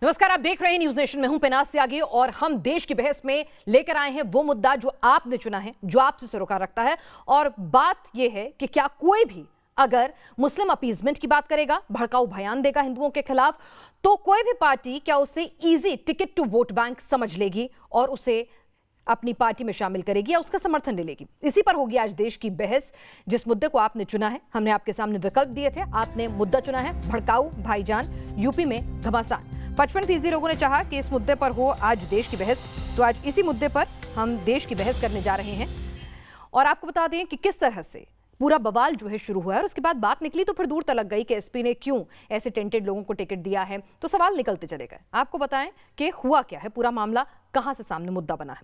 नमस्कार, आप देख रहे हैं न्यूज नेशन में हूं पेनाज त्यागी और हम देश की बहस में लेकर आए हैं वो मुद्दा जो आपने चुना है, जो आपसे सरोकार रखता है। और बात यह है कि क्या कोई भी अगर मुस्लिम अपीजमेंट की बात करेगा, भड़काऊ बयान देगा हिंदुओं के खिलाफ, तो कोई भी पार्टी क्या उसे easy ticket to vote bank समझ लेगी और उसे अपनी पार्टी में शामिल करेगी या उसका समर्थन ले लेगी। इसी पर होगी आज देश की बहस। जिस मुद्दे को आपने चुना है, हमने आपके सामने विकल्प दिए थे, आपने मुद्दा चुना है भड़काऊ भाईजान, यूपी में घमासान। 55% लोगों ने चाहा कि इस मुद्दे पर हो आज देश की बहस, तो आज इसी मुद्दे पर हम देश की बहस करने जा रहे हैं। और आपको बता दें कि किस तरह से पूरा बवाल जो है शुरू हुआ है और उसके बाद बात निकली तो फिर दूर तलक गई कि एसपी ने क्यों ऐसे टेंटेड लोगों को टिकट दिया है, तो सवाल निकलते चले गए। आपको बताएं कि हुआ क्या है, पूरा मामला कहां से सामने मुद्दा बना है।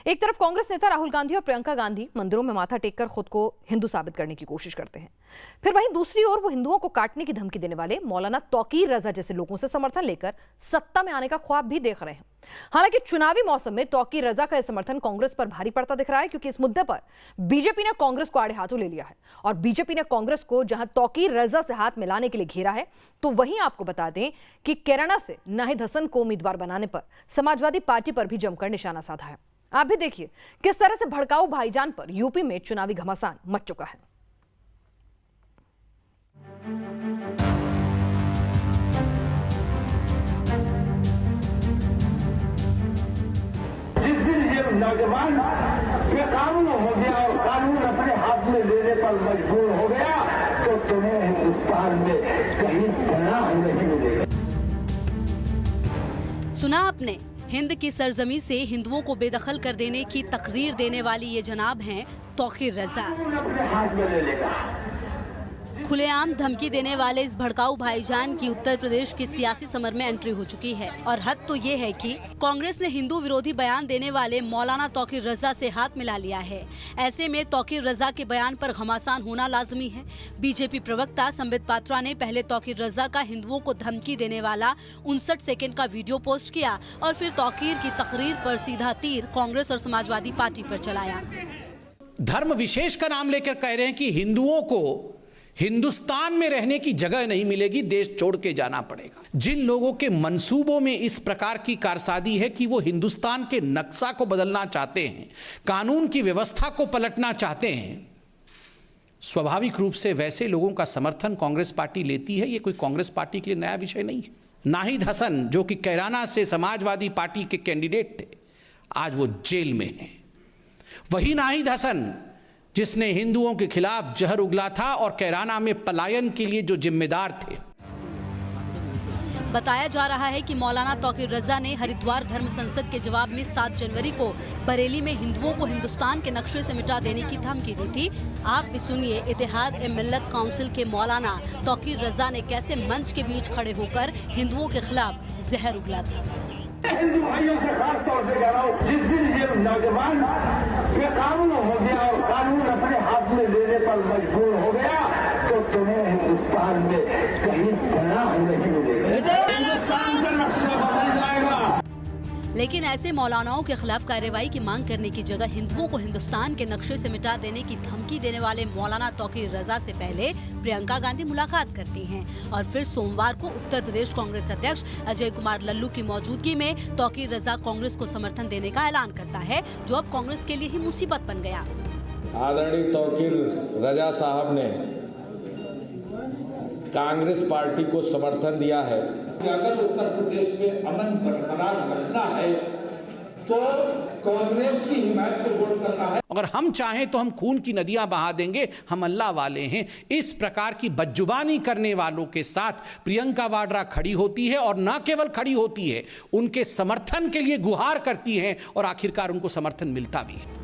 एक तरफ कांग्रेस नेता राहुल गांधी और प्रियंका गांधी मंदिरों में माथा टेककर खुद को हिंदू साबित करने की कोशिश करते हैं, फिर वहीं दूसरी ओर वो हिंदुओं को काटने की धमकी देने वाले मौलाना तौकीर रजा जैसे लोगों से समर्थन लेकर सत्ता में आने का ख्वाब भी देख रहे हैं। हालांकि चुनावी मौसम में तौकीर रजा का समर्थन कांग्रेस पर भारी पड़ता दिख रहा है, क्योंकि इस मुद्दे पर बीजेपी ने कांग्रेस को आड़े हाथों ले लिया है और बीजेपी ने कांग्रेस को जहां तौकीर रजा से हाथ मिलाने के लिए घेरा है, तो वहीं आपको बता दें कि कैराना से नाहिद हसन को उम्मीदवार बनाने पर समाजवादी पार्टी पर भी जमकर निशाना साधा है। आप भी देखिए किस तरह से भड़काऊ भाईजान पर यूपी में चुनावी घमासान मच चुका है। जिस दिन ये नौजवान बेकानून हो गया और कानून अपने हाथ में लेने पर मजबूर हो गया, तो तुम्हें हिंदुस्तान में कहीं पनाह नहीं मिलेगा। सुना आपने, हिंद की सरजमी से हिंदुओं को बेदखल कर देने की तकरीर देने वाली ये जनाब हैं तौकीर रजा। अपने हाथ में ले लेगा। खुलेआम धमकी देने वाले इस भड़काऊ भाईजान की उत्तर प्रदेश की सियासी समर में एंट्री हो चुकी है। और हद तो ये है कि कांग्रेस ने हिंदू विरोधी बयान देने वाले मौलाना तौकीर रजा से हाथ मिला लिया है। ऐसे में तौकीर रजा के बयान पर घमासान होना लाजमी है। बीजेपी प्रवक्ता संबित पात्रा ने पहले तौकीर रजा का हिंदुओं को धमकी देने वाला 59 सेकेंड का वीडियो पोस्ट किया और फिर तौकीर की तकरीर पर सीधा तीर कांग्रेस और समाजवादी पार्टी पर चलाया। धर्म विशेष का नाम लेकर कह रहे हैं कि हिंदुओं को हिंदुस्तान में रहने की जगह नहीं मिलेगी, देश छोड़ के जाना पड़ेगा। जिन लोगों के मंसूबों में इस प्रकार की कारसादी है कि वो हिंदुस्तान के नक्शा को बदलना चाहते हैं, कानून की व्यवस्था को पलटना चाहते हैं, स्वाभाविक रूप से वैसे लोगों का समर्थन कांग्रेस पार्टी लेती है। ये कोई कांग्रेस पार्टी के लिए नया विषय नहीं है। नाहिद हसन जो कि कैराना से समाजवादी पार्टी के कैंडिडेट थे, आज वो जेल में हैं। वही नाहिद हसन जिसने हिंदुओं के खिलाफ जहर उगला था और कैराना में पलायन के लिए जो जिम्मेदार थे। बताया जा रहा है कि मौलाना तौकीर रजा ने हरिद्वार धर्म संसद के जवाब में 7 जनवरी को बरेली में हिंदुओं को हिंदुस्तान के नक्शे से मिटा देने की धमकी दी थी। आप भी सुनिए इत्तेहाद ए मिल्लत काउंसिल के मौलाना तौकीर रजा ने कैसे मंच के बीच खड़े होकर हिंदुओं के खिलाफ जहर उगला था। हिंदू भाइयों से खास तौर से कह रहा हूँ, जिस दिन ये नौजवान बेकानून हो गया और कानून अपने हाथ में लेने पर मजबूर हो गया, तो तुम्हें हिंदुस्तान में कहीं पनाह नहीं मिलेगा। हिंदुस्तान का नक्शा बदल जाएगा। लेकिन ऐसे मौलानाओं के खिलाफ कार्रवाई की मांग करने की जगह हिंदुओं को हिंदुस्तान के नक्शे से मिटा देने की धमकी देने वाले मौलाना तौकीर रजा से पहले प्रियंका गांधी मुलाकात करती हैं और फिर सोमवार को उत्तर प्रदेश कांग्रेस अध्यक्ष अजय कुमार लल्लू की मौजूदगी में तौकीर रजा कांग्रेस को समर्थन देने का ऐलान करता है, जो अब कांग्रेस के लिए ही मुसीबत बन गया। आदरणीय तौकीर रजा साहब ने कांग्रेस पार्टी को समर्थन दिया है। अगर उत्तर प्रदेश में अमन बरकरार रखना है तो कांग्रेस की हिमायत को वोट करना है। अगर हम चाहें तो हम खून की नदियां बहा देंगे, हम अल्लाह वाले हैं। इस प्रकार की बदजुबानी करने वालों के साथ प्रियंका वाड्रा खड़ी होती है और न केवल खड़ी होती है, उनके समर्थन के लिए गुहार करती है और आखिरकार उनको समर्थन मिलता भी है।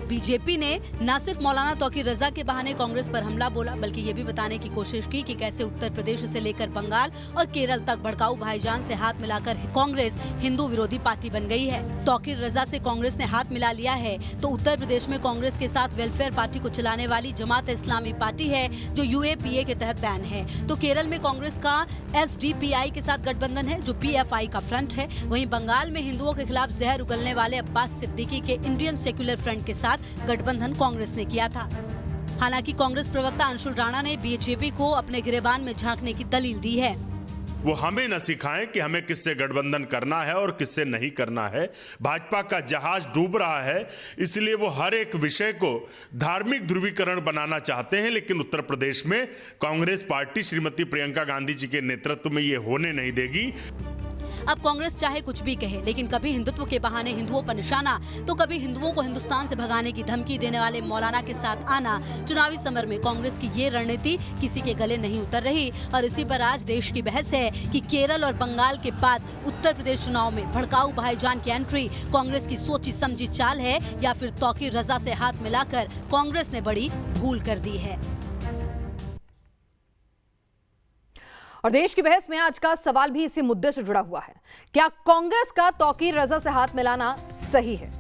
बीजेपी ने न सिर्फ मौलाना तौकीर रजा के बहाने कांग्रेस पर हमला बोला, बल्कि ये भी बताने की कोशिश की कि कैसे उत्तर प्रदेश से लेकर बंगाल और केरल तक भड़काऊ भाईजान से हाथ मिलाकर कांग्रेस हिंदू विरोधी पार्टी बन गई है। तौकीर रजा से कांग्रेस ने हाथ मिला लिया है तो उत्तर प्रदेश में कांग्रेस के साथ वेलफेयर पार्टी को चलाने वाली जमात इस्लामी पार्टी है, जो UAPA के तहत बैन है। तो केरल में कांग्रेस का SDPI के साथ गठबंधन है, जो PFI का फ्रंट है। वहीं बंगाल में हिंदुओं के खिलाफ जहर उगलने वाले अब्बास सिद्दीकी के इंडियन सेक्युलर फ्रंट के साथ गठबंधन कांग्रेस ने किया था। हालांकि कांग्रेस प्रवक्ता अंशुल राणा ने बीजेपी को अपने गिरेबान में झांकने की दलील दी है। वो हमें न सिखाएं कि हमें किससे गठबंधन करना है और किससे नहीं करना है। भाजपा का जहाज डूब रहा है, इसलिए वो हर एक विषय को धार्मिक ध्रुवीकरण बनाना चाहते हैं, लेकिन उत्तर प्रदेश में कांग्रेस पार्टी श्रीमती प्रियंका गांधी जी के नेतृत्व में ये होने नहीं देगी। अब कांग्रेस चाहे कुछ भी कहे, लेकिन कभी हिंदुत्व के बहाने हिंदुओं पर निशाना, तो कभी हिंदुओं को हिंदुस्तान से भगाने की धमकी देने वाले मौलाना के साथ आना, चुनावी समर में कांग्रेस की ये रणनीति किसी के गले नहीं उतर रही। और इसी पर आज देश की बहस है कि केरल और बंगाल के बाद उत्तर प्रदेश चुनाव में भड़काऊ भाईजान की एंट्री कांग्रेस की सोची समझी चाल है या फिर तौकीर रजा से हाथ मिलाकर कांग्रेस ने बड़ी भूल कर दी है। और देश की बहस में आज का सवाल भी इसी मुद्दे से जुड़ा हुआ है। क्या कांग्रेस का तौकीर रजा से हाथ मिलाना सही है?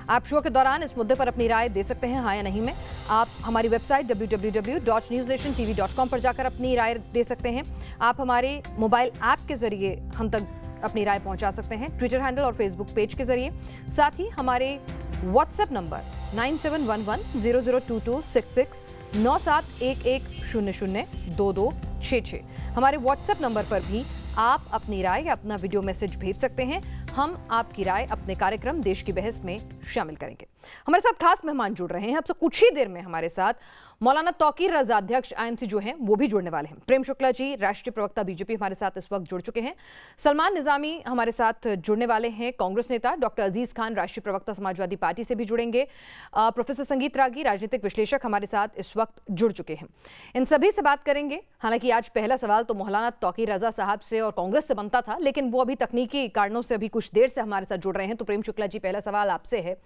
आप शो के दौरान इस मुद्दे पर अपनी राय दे सकते हैं, हाँ या नहीं में। आप हमारी वेबसाइट www.newsnationtv.com पर जाकर अपनी राय दे सकते हैं। आप हमारे मोबाइल ऐप के जरिए हम तक अपनी राय पहुंचा सकते हैं, ट्विटर हैंडल और फेसबुक पेज के जरिए। साथ ही हमारे व्हाट्सएप नंबर 9711002266 9711002266 हमारे व्हाट्सएप नंबर पर भी आप अपनी राय या अपना वीडियो मैसेज भेज सकते हैं। हम आपकी राय अपने कार्यक्रम देश की बहस में शामिल करेंगे। हमारे साथ खास मेहमान जुड़ रहे हैं। अब से कुछ ही देर में हमारे साथ मौलाना तौकीर रजा अध्यक्ष आईएमसी जो हैं वो भी जुड़ने वाले हैं। प्रेम शुक्ला जी राष्ट्रीय प्रवक्ता बीजेपी हमारे साथ इस वक्त जुड़ चुके हैं। सलमान निजामी हमारे साथ जुड़ने वाले हैं, कांग्रेस नेता। डॉक्टर अजीज खान राष्ट्रीय प्रवक्ता समाजवादी पार्टी से भी जुड़ेंगे। प्रोफेसर संगीत रागी राजनीतिक विश्लेषक हमारे साथ इस वक्त जुड़ चुके हैं। इन सभी से बात करेंगे। हालांकि आज पहला सवाल तो मौलाना तौकीर रजा साहब से और कांग्रेस से बनता था, लेकिन वो अभी तकनीकी कारणों से अभी कुछ देर से हमारे साथ जुड़ रहे हैं। तो प्रेम शुक्ला जी, पहला सवाल आपसे है,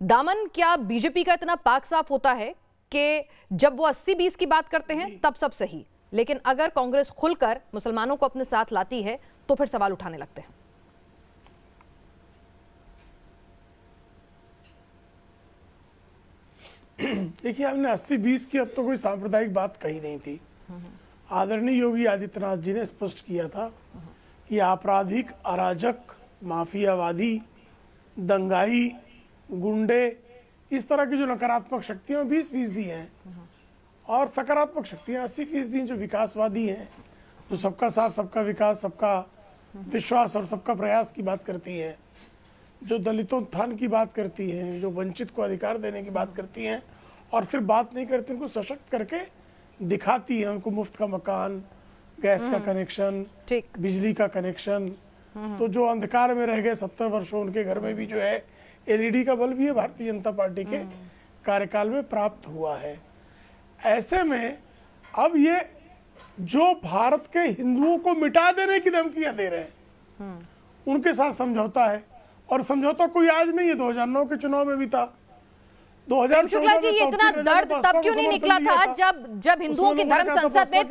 दामन क्या बीजेपी का इतना पाक साफ होता है कि जब वो 80-20 की बात करते हैं तब सब सही, लेकिन अगर कांग्रेस खुलकर मुसलमानों को अपने साथ लाती है तो फिर सवाल उठाने लगते हैं? देखिए, हमने 80-20 की अब तो कोई सांप्रदायिक बात कही नहीं थी। आदरणीय योगी आदित्यनाथ जी ने स्पष्ट किया था कि आपराधिक, अराजक, माफियावादी, दंगाई, गुंडे, इस तरह की जो नकारात्मक शक्तियां 20% हैं और सकारात्मक शक्तियां 80% जो विकासवादी हैं, जो सबका साथ, सबका विकास, सबका विश्वास और सबका प्रयास की बात करती हैं, जो दलितों उत्थान की बात करती हैं, जो वंचित को अधिकार देने की बात करती हैं और सिर्फ बात नहीं करती, उनको सशक्त करके दिखाती हैं। उनको मुफ्त का मकान, गैस का कनेक्शन, बिजली का कनेक्शन, तो जो अंधकार में रह गए 70 वर्षों, उनके घर में भी जो है LED का बल्ब भी है भारतीय जनता पार्टी के कार्यकाल में प्राप्त हुआ है। ऐसे में अब ये जो भारत के हिंदुओं को मिटा देने की धमकियां दे रहे हैं, उनके साथ समझौता है। और समझौता कोई आज नहीं है, 2009 के चुनाव में भी था। 2014 में ये इतना दर्द तब क्यों नहीं निकला था जब हिंदुओं की धर्म संसद में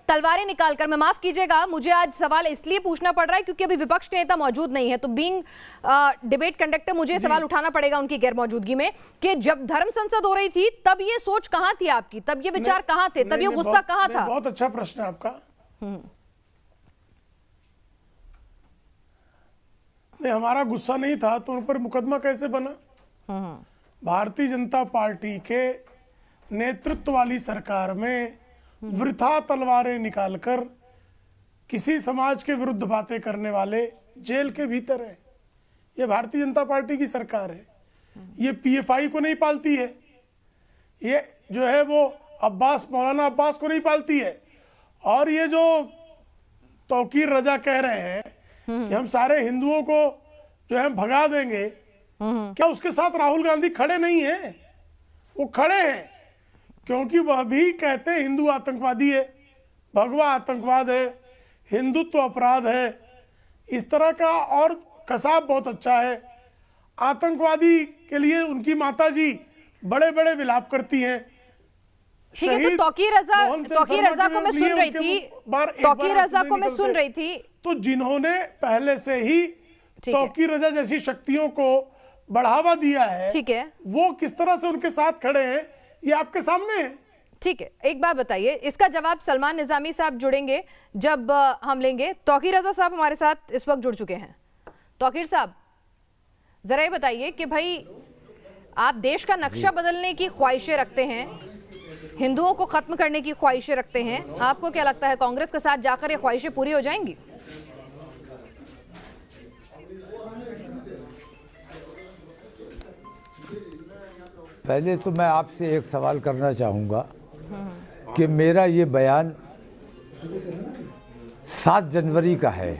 तलवारें निकालकर, मैं माफ कीजिएगा, मुझे आज सवाल इसलिए पूछना पड़ रहा है क्योंकि अभी विपक्ष के नेता मौजूद नहीं है, तो बीइंग डिबेट कंडक्टर मुझे सवाल उठाना पड़ेगा उनकी गैर मौजूदगी में कि जब धर्म संसद हो रही थी तब ये सोच कहां थी आपकी, तब ये विचार कहां थे, तब ये गुस्सा कहां था? बहुत अच्छा प्रश्न है आपका। नहीं, हमारा गुस्सा नहीं था तो उन पर मुकदमा कैसे बना? भारतीय जनता पार्टी के नेतृत्व वाली सरकार में वृथा तलवारें निकालकर किसी समाज के विरुद्ध बातें करने वाले जेल के भीतर है। ये भारतीय जनता पार्टी की सरकार है। ये PFI को नहीं पालती है, ये जो है वो मौलाना अब्बास को नहीं पालती है। और ये जो तौकीर रजा कह रहे हैं कि हम सारे हिंदुओं को जो है भगा देंगे, क्या उसके साथ राहुल गांधी खड़े नहीं हैं? वो खड़े हैं, क्योंकि वह भी कहते हैं हिंदू आतंकवादी है, भगवा आतंकवाद है, हिंदुत्व अपराध है, इस तरह का। और कसाब बहुत अच्छा है। आतंकवादी के लिए उनकी माताजी बड़े बड़े विलाप करती हैं। ठीक है, तो तौकीर रजा को मैं सुन रही थी, तो जिन्होंने पहले से ही तौकीर रजा जैसी शक्तियों को बढ़ावा दिया है, ठीक है, वो किस तरह से उनके साथ खड़े हैं ये आपके सामने है। ठीक है, एक बात बताइए, इसका जवाब सलमान निजामी साहब जुड़ेंगे जब हम लेंगे। तौकीर रजा साहब हमारे साथ इस वक्त जुड़ चुके हैं। तौकीर साहब, जरा ये बताइए कि भाई आप देश का नक्शा बदलने की ख्वाहिशें रखते हैं, हिंदुओं को खत्म करने की ख्वाहिशें रखते हैं। आपको क्या लगता है कांग्रेस के साथ जाकर ये ख्वाहिशें पूरी हो जाएंगी? पहले तो मैं आपसे एक सवाल करना चाहूँगा कि मेरा ये बयान 7 जनवरी का है।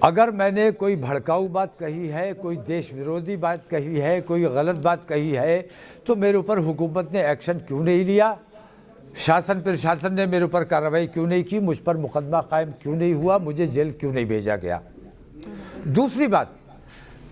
अगर मैंने कोई भड़काऊ बात कही है, कोई देश विरोधी बात कही है, कोई गलत बात कही है, तो मेरे ऊपर हुकूमत ने एक्शन क्यों नहीं लिया? शासन प्रशासन ने मेरे ऊपर कार्रवाई क्यों नहीं की? मुझ पर मुकदमा कायम क्यों नहीं हुआ? मुझे जेल क्यों नहीं भेजा गया? दूसरी बात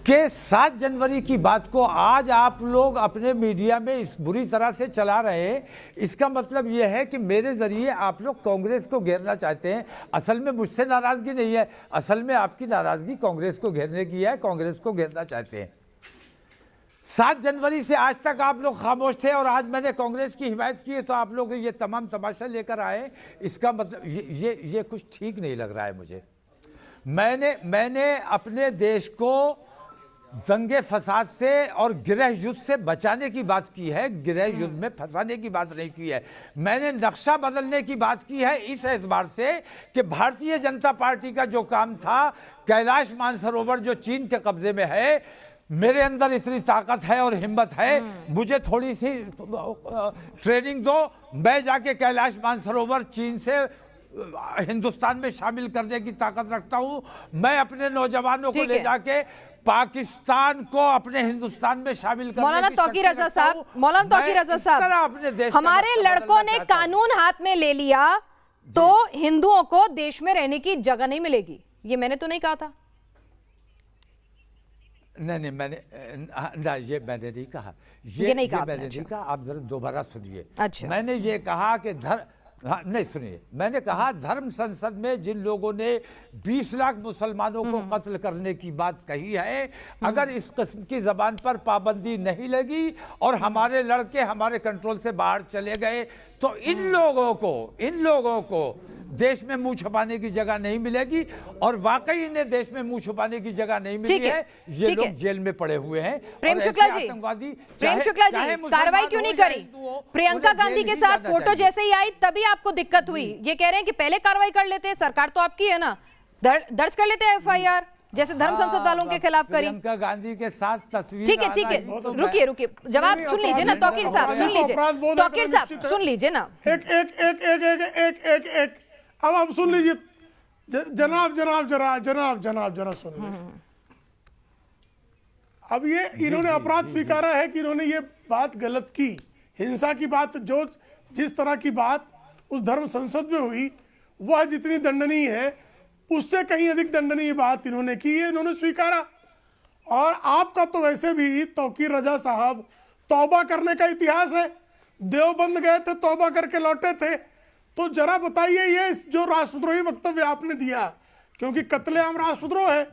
कि 7 जनवरी की बात को आज आप लोग अपने मीडिया में इस बुरी तरह से चला रहे हैं, इसका मतलब यह है कि मेरे ज़रिए आप लोग कांग्रेस को घेरना चाहते हैं। असल में मुझसे नाराज़गी नहीं है, असल में आपकी नाराज़गी कांग्रेस को घेरने की है, कांग्रेस को घेरना चाहते हैं। 7 जनवरी से आज तक आप लोग खामोश थे और आज मैंने कांग्रेस की हिमायत की है तो आप लोग ये तमाम तमाशा लेकर आए। इसका मतलब ये कुछ ठीक नहीं लग रहा है मुझे। मैंने अपने देश को दंगे फसाद से और गृह युद्ध से बचाने की बात की है, गृह युद्ध में फंसाने की बात नहीं की है। मैंने नक्शा बदलने की बात की है इस एतबार से कि भारतीय जनता पार्टी का जो काम था, कैलाश मानसरोवर जो चीन के कब्जे में है, मेरे अंदर इतनी ताकत है और हिम्मत है, मुझे थोड़ी सी ट्रेनिंग दो, मैं जाके कैलाश मानसरोवर चीन से हिंदुस्तान में शामिल करने की ताकत रखता हूं। मैं अपने नौजवानों को ले जाके पाकिस्तान को अपने हिंदुस्तान में शामिल करने मौलाना तौकीर रजा साहब, अपने देश हमारे लड़कों ने कानून हाथ में ले लिया तो हिंदुओं को देश में रहने की जगह नहीं मिलेगी, ये मैंने तो नहीं कहा था। नहीं मैंने ये मैंने नहीं कहा, ये नहीं कहा मैंने नहीं कहा। आप जरा दोबारा सुनिए। अच्छा। मैंने ये कहा कि नहीं सुनिए, मैंने कहा धर्म संसद में जिन लोगों ने 20 लाख मुसलमानों को कत्ल करने की बात कही है, अगर इस किस्म की जबान पर पाबंदी नहीं लगी और हमारे लड़के हमारे कंट्रोल से बाहर चले गए तो इन लोगों को देश में मुंह छुपाने की जगह नहीं मिलेगी। और वाकई इन्हें देश में मुंह छुपाने की जगह नहीं मिली है। ये लोग जेल में पड़े हुए हैं। प्रेम शुक्ला जी, कार्रवाई क्यों नहीं करी? प्रियंका गांधी के साथ फोटो जैसे ही आई तभी आपको दिक्कत हुई। ये कह रहे हैं कि पहले कार्रवाई कर लेते, सरकार तो आपकी है ना, दर्ज कर लेते FIR जैसे धर्म संसद वालों के खिलाफ करी। प्रियंका गांधी के साथ तस्वीर। ठीक है, रुकिए, जवाब सुन लीजिए ना तौकीर साहब, सुन लीजिए ना। एक अब आप सुन लीजिए, जनाब जरा सुन लीजिए। अब ये इन्होंने अपराध स्वीकारा है कि इन्होंने ये बात गलत की, हिंसा की बात, जो जिस तरह की बात उस धर्म संसद में हुई वह जितनी दंडनीय है उससे कहीं अधिक दंडनीय बात इन्होंने की है, इन्होंने स्वीकारा। और आपका तो वैसे भी तौकीर रजा साहब तौबा करने का इतिहास है, देवबंद गए थे, तौबा करके लौटे थे। तो जरा बताइए ये जो राष्ट्रद्रोही वक्तव्य आपने दिया, क्योंकि कत्लेआम राष्ट्रद्रोह है,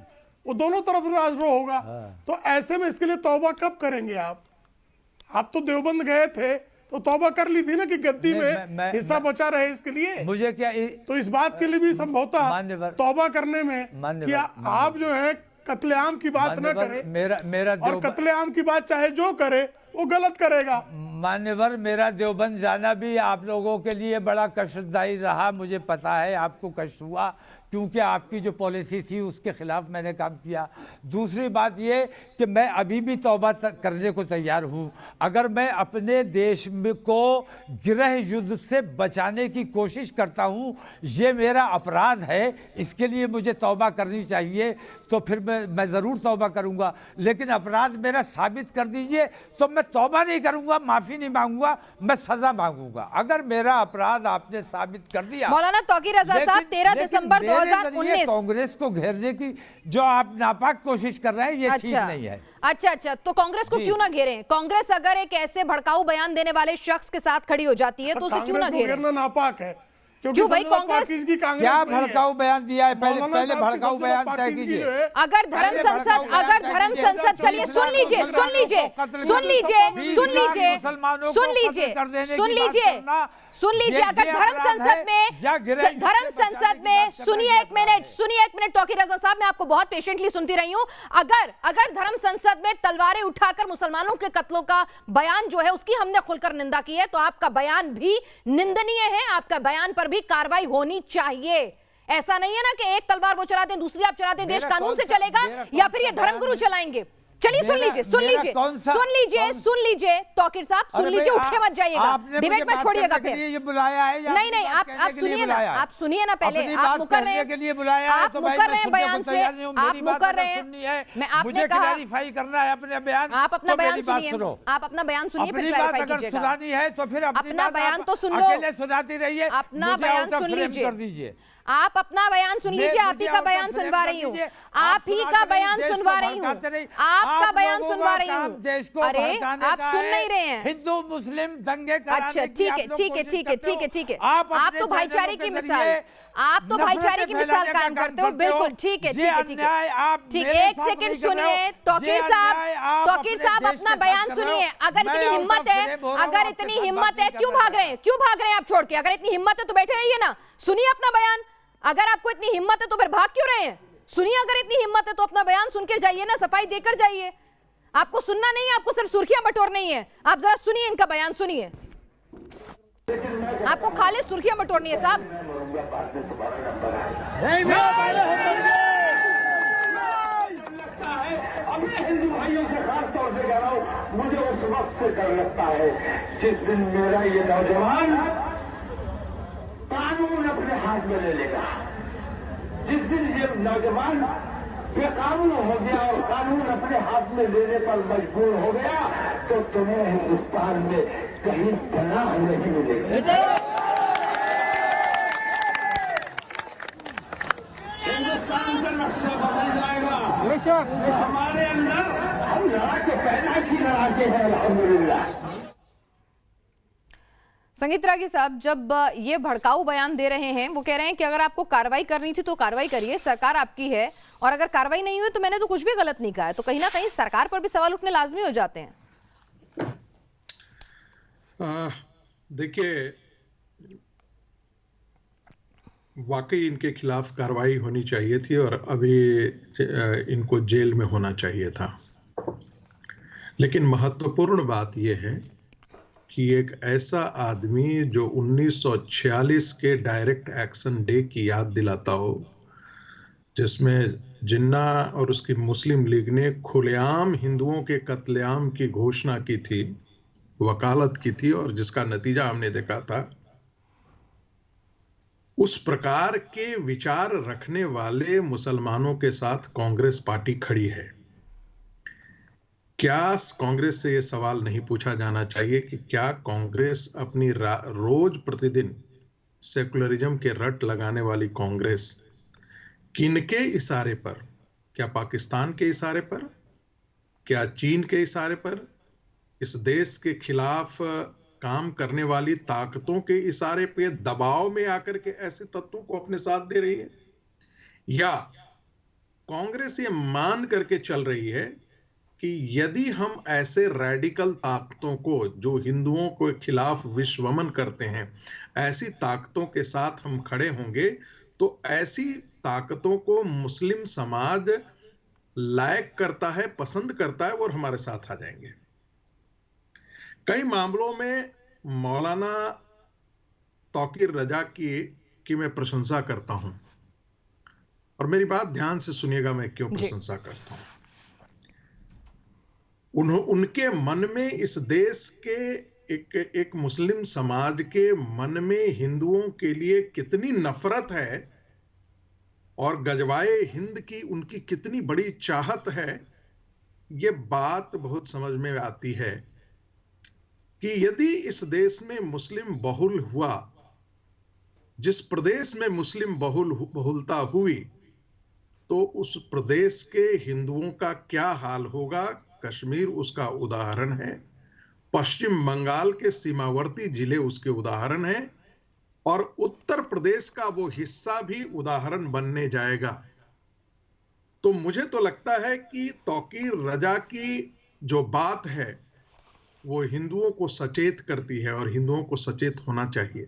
वो दोनों तरफ राष्ट्रद्रोह होगा, तो ऐसे में इसके लिए तौबा कब करेंगे आप तो देवबंद गए थे तो तौबा कर ली थी ना कि गद्दी में हिस्सा बचा रहे, इसके लिए मुझे क्या तो इस बात के लिए भी संभवतः तौबा करने में कि आप जो है कत्लेआम की बात न करें, मेरा और कत्लेआम की बात चाहे जो करे वो गलत करेगा। मान्यवर, मेरा देवबंद जाना भी आप लोगों के लिए बड़ा कष्टदायी रहा, मुझे पता है आपको कष्ट हुआ क्योंकि आपकी जो पॉलिसी थी उसके खिलाफ मैंने काम किया। दूसरी बात ये कि मैं अभी भी तौबा करने को तैयार हूँ। अगर मैं अपने देश में को गृह युद्ध से बचाने की कोशिश करता हूँ, ये मेरा अपराध है, इसके लिए मुझे तौबा करनी चाहिए, तो फिर मैं ज़रूर तौबा करूँगा। लेकिन अपराध मेरा साबित कर दीजिए तो मैं तौबा नहीं करूँगा, माफ़ी नहीं मांगूंगा, मैं सज़ा मांगूंगा। अगर मेरा अपराध आपने साबित कर दिया। मौलाना तौकीर रजा साहब, 13 दिसंबर 2019 कांग्रेस को घेरने की जो आप नापाक कोशिश कर रहे हैं ये ठीक नहीं है। अच्छा, तो कांग्रेस को क्यों ना घेरें? कांग्रेस अगर एक ऐसे भड़काऊ बयान देने वाले शख्स के साथ खड़ी हो जाती है तो उसे क्यों ना घेरें? नापाक है क्यों भाई? कांग्रेस क्या भड़काऊ बयान दिया है? पहले भड़काऊ बयान तय कीजिए। अगर धर्म संसद चलिए सुन लीजिए सुन लीजिए, अगर धर्म संसद में सुनिए एक मिनट तौकीर रजा साहब, मैं आपको बहुत पेशेंटली सुनती रही हूं। अगर धर्म संसद में तलवारें उठाकर मुसलमानों के कत्लों का बयान जो है उसकी हमने खुलकर निंदा की है, तो आपका बयान भी निंदनीय है, आपका बयान पर भी कार्रवाई होनी चाहिए। ऐसा नहीं है ना कि एक तलवार वो चला दें, दूसरी आप चला दें, देश कानून से चलेगा या फिर ये धर्मगुरु चलाएंगे। चलिए सुन लीजिए तौकीर साहब, सुन लीजिए, उठ के मत जाइएगा, डिबेट में छोड़िएगा फिर। नहीं, आप सुनिए ना, पहले आप मुकर रहे हैं बयान से, आप मुकर रहे हैं। मैं आपने कहा क्लैरिफाई करना है अपने बयान, आप अपना बयान सुनिए, आप अपना बयान सुनिए, फिर क्लैरिफाई कीजिएगा। सुनानी है तो फिर अपना बयान तो सुन लो, अकेले सुनाती रहिए, अपना बयान सुन लीजिए, आप अपना बयान सुन लीजिए। आप ही का बयान सुनवा रही हूँ, आप ही का बयान सुनवा रही हूँ, आपका बयान सुनवा रही हूँ। अरे आप सुन नहीं रहे हैं। हिंदू मुस्लिम दंगे कराने अच्छा, की ठीक है। आप तो भाईचारे की मिसाल, कायम करते हो। बिल्कुल ठीक है। ठीक, एक सेकंड सुनिए तौकीर साहब, अपना बयान सुनिए। अगर इतनी हिम्मत है, क्यों भाग रहे हैं आप छोड़ के? अगर इतनी हिम्मत है तो बैठे रहिए ना, सुनिए अपना बयान। अगर आपको इतनी हिम्मत है तो फिर भाग क्यों रहे हैं? सुनिए, अगर इतनी हिम्मत है तो अपना बयान सुनकर जाइए ना, सफाई देकर जाइए। आपको सुनना नहीं है, आपको सिर्फ सुर्खियां बटोरनी है। आप जरा सुनिए, इनका बयान सुनिए। आपको खाली सुर्खियां बटोरनी है साहब। अपने हिंदू भाइयों से खास तौर से कह रहा हूं, मुझे उस वक्त से डर लगता है जिस दिन मेरा ये नौजवान कानून अपने हाथ में ले लेगा। जिस दिन ये नौजवान बेकानून हो गया और कानून अपने हाथ में लेने पर मजबूर हो गया, तो तुम्हें हिंदुस्तान में कहीं पनाह नहीं मिलेगी। हिंदुस्तान का नक्शा बदल जाएगा। हमारे अंदर हम लड़ाके पैदाशी लड़ाके हैं, अल्हम्दुलिल्लाह। संगीत रागी साहब, जब ये भड़काऊ बयान दे रहे हैं, वो कह रहे हैं कि अगर आपको कार्रवाई करनी थी तो कार्रवाई करिए, सरकार आपकी है, और अगर कार्रवाई नहीं हुई तो मैंने तो कुछ भी गलत नहीं कहा है, तो कहीं ना कहीं सरकार पर भी सवाल उठने लाजमी हो जाते हैं। देखिए, वाकई इनके खिलाफ कार्रवाई होनी चाहिए थी और अभी इनको जेल में होना चाहिए था। लेकिन महत्वपूर्ण बात यह है कि एक ऐसा आदमी जो 1946 के डायरेक्ट एक्शन डे की याद दिलाता हो, जिसमें जिन्ना और उसकी मुस्लिम लीग ने खुलेआम हिंदुओं के कत्लेआम की घोषणा की थी, वकालत की थी, और जिसका नतीजा हमने देखा था, उस प्रकार के विचार रखने वाले मुसलमानों के साथ कांग्रेस पार्टी खड़ी है। क्या कांग्रेस से यह सवाल नहीं पूछा जाना चाहिए कि क्या कांग्रेस अपनी रोज प्रतिदिन सेकुलरिज्म के रट लगाने वाली कांग्रेस किनके इशारे पर, क्या पाकिस्तान के इशारे पर, क्या चीन के इशारे पर, इस देश के खिलाफ काम करने वाली ताकतों के इशारे पे दबाव में आकर के ऐसे तत्वों को अपने साथ दे रही है, या कांग्रेस ये मान करके चल रही है कि यदि हम ऐसे रैडिकल ताकतों को जो हिंदुओं के खिलाफ विश्वमन करते हैं, ऐसी ताकतों के साथ हम खड़े होंगे तो ऐसी ताकतों को मुस्लिम समाज लायक करता है, पसंद करता है और हमारे साथ आ जाएंगे। कई मामलों में मौलाना तौकीर रजा की मैं प्रशंसा करता हूं, और मेरी बात ध्यान से सुनिएगा मैं क्यों प्रशंसा करता हूं। उनके मन में, इस देश के एक मुस्लिम समाज के मन में हिंदुओं के लिए कितनी नफरत है और गजवाए हिंद की उनकी कितनी बड़ी चाहत है, ये बात बहुत समझ में आती है कि यदि इस देश में मुस्लिम बहुल हुआ, जिस प्रदेश में मुस्लिम बहुलता हुई, तो उस प्रदेश के हिंदुओं का क्या हाल होगा। कश्मीर उसका उदाहरण है, पश्चिम बंगाल के सीमावर्ती जिले उसके उदाहरण हैं, और उत्तर प्रदेश का वो हिस्सा भी उदाहरण बनने जाएगा। तो मुझे तो लगता है कि तौकीर रजा की जो बात है वो हिंदुओं को सचेत करती है और हिंदुओं को सचेत होना चाहिए।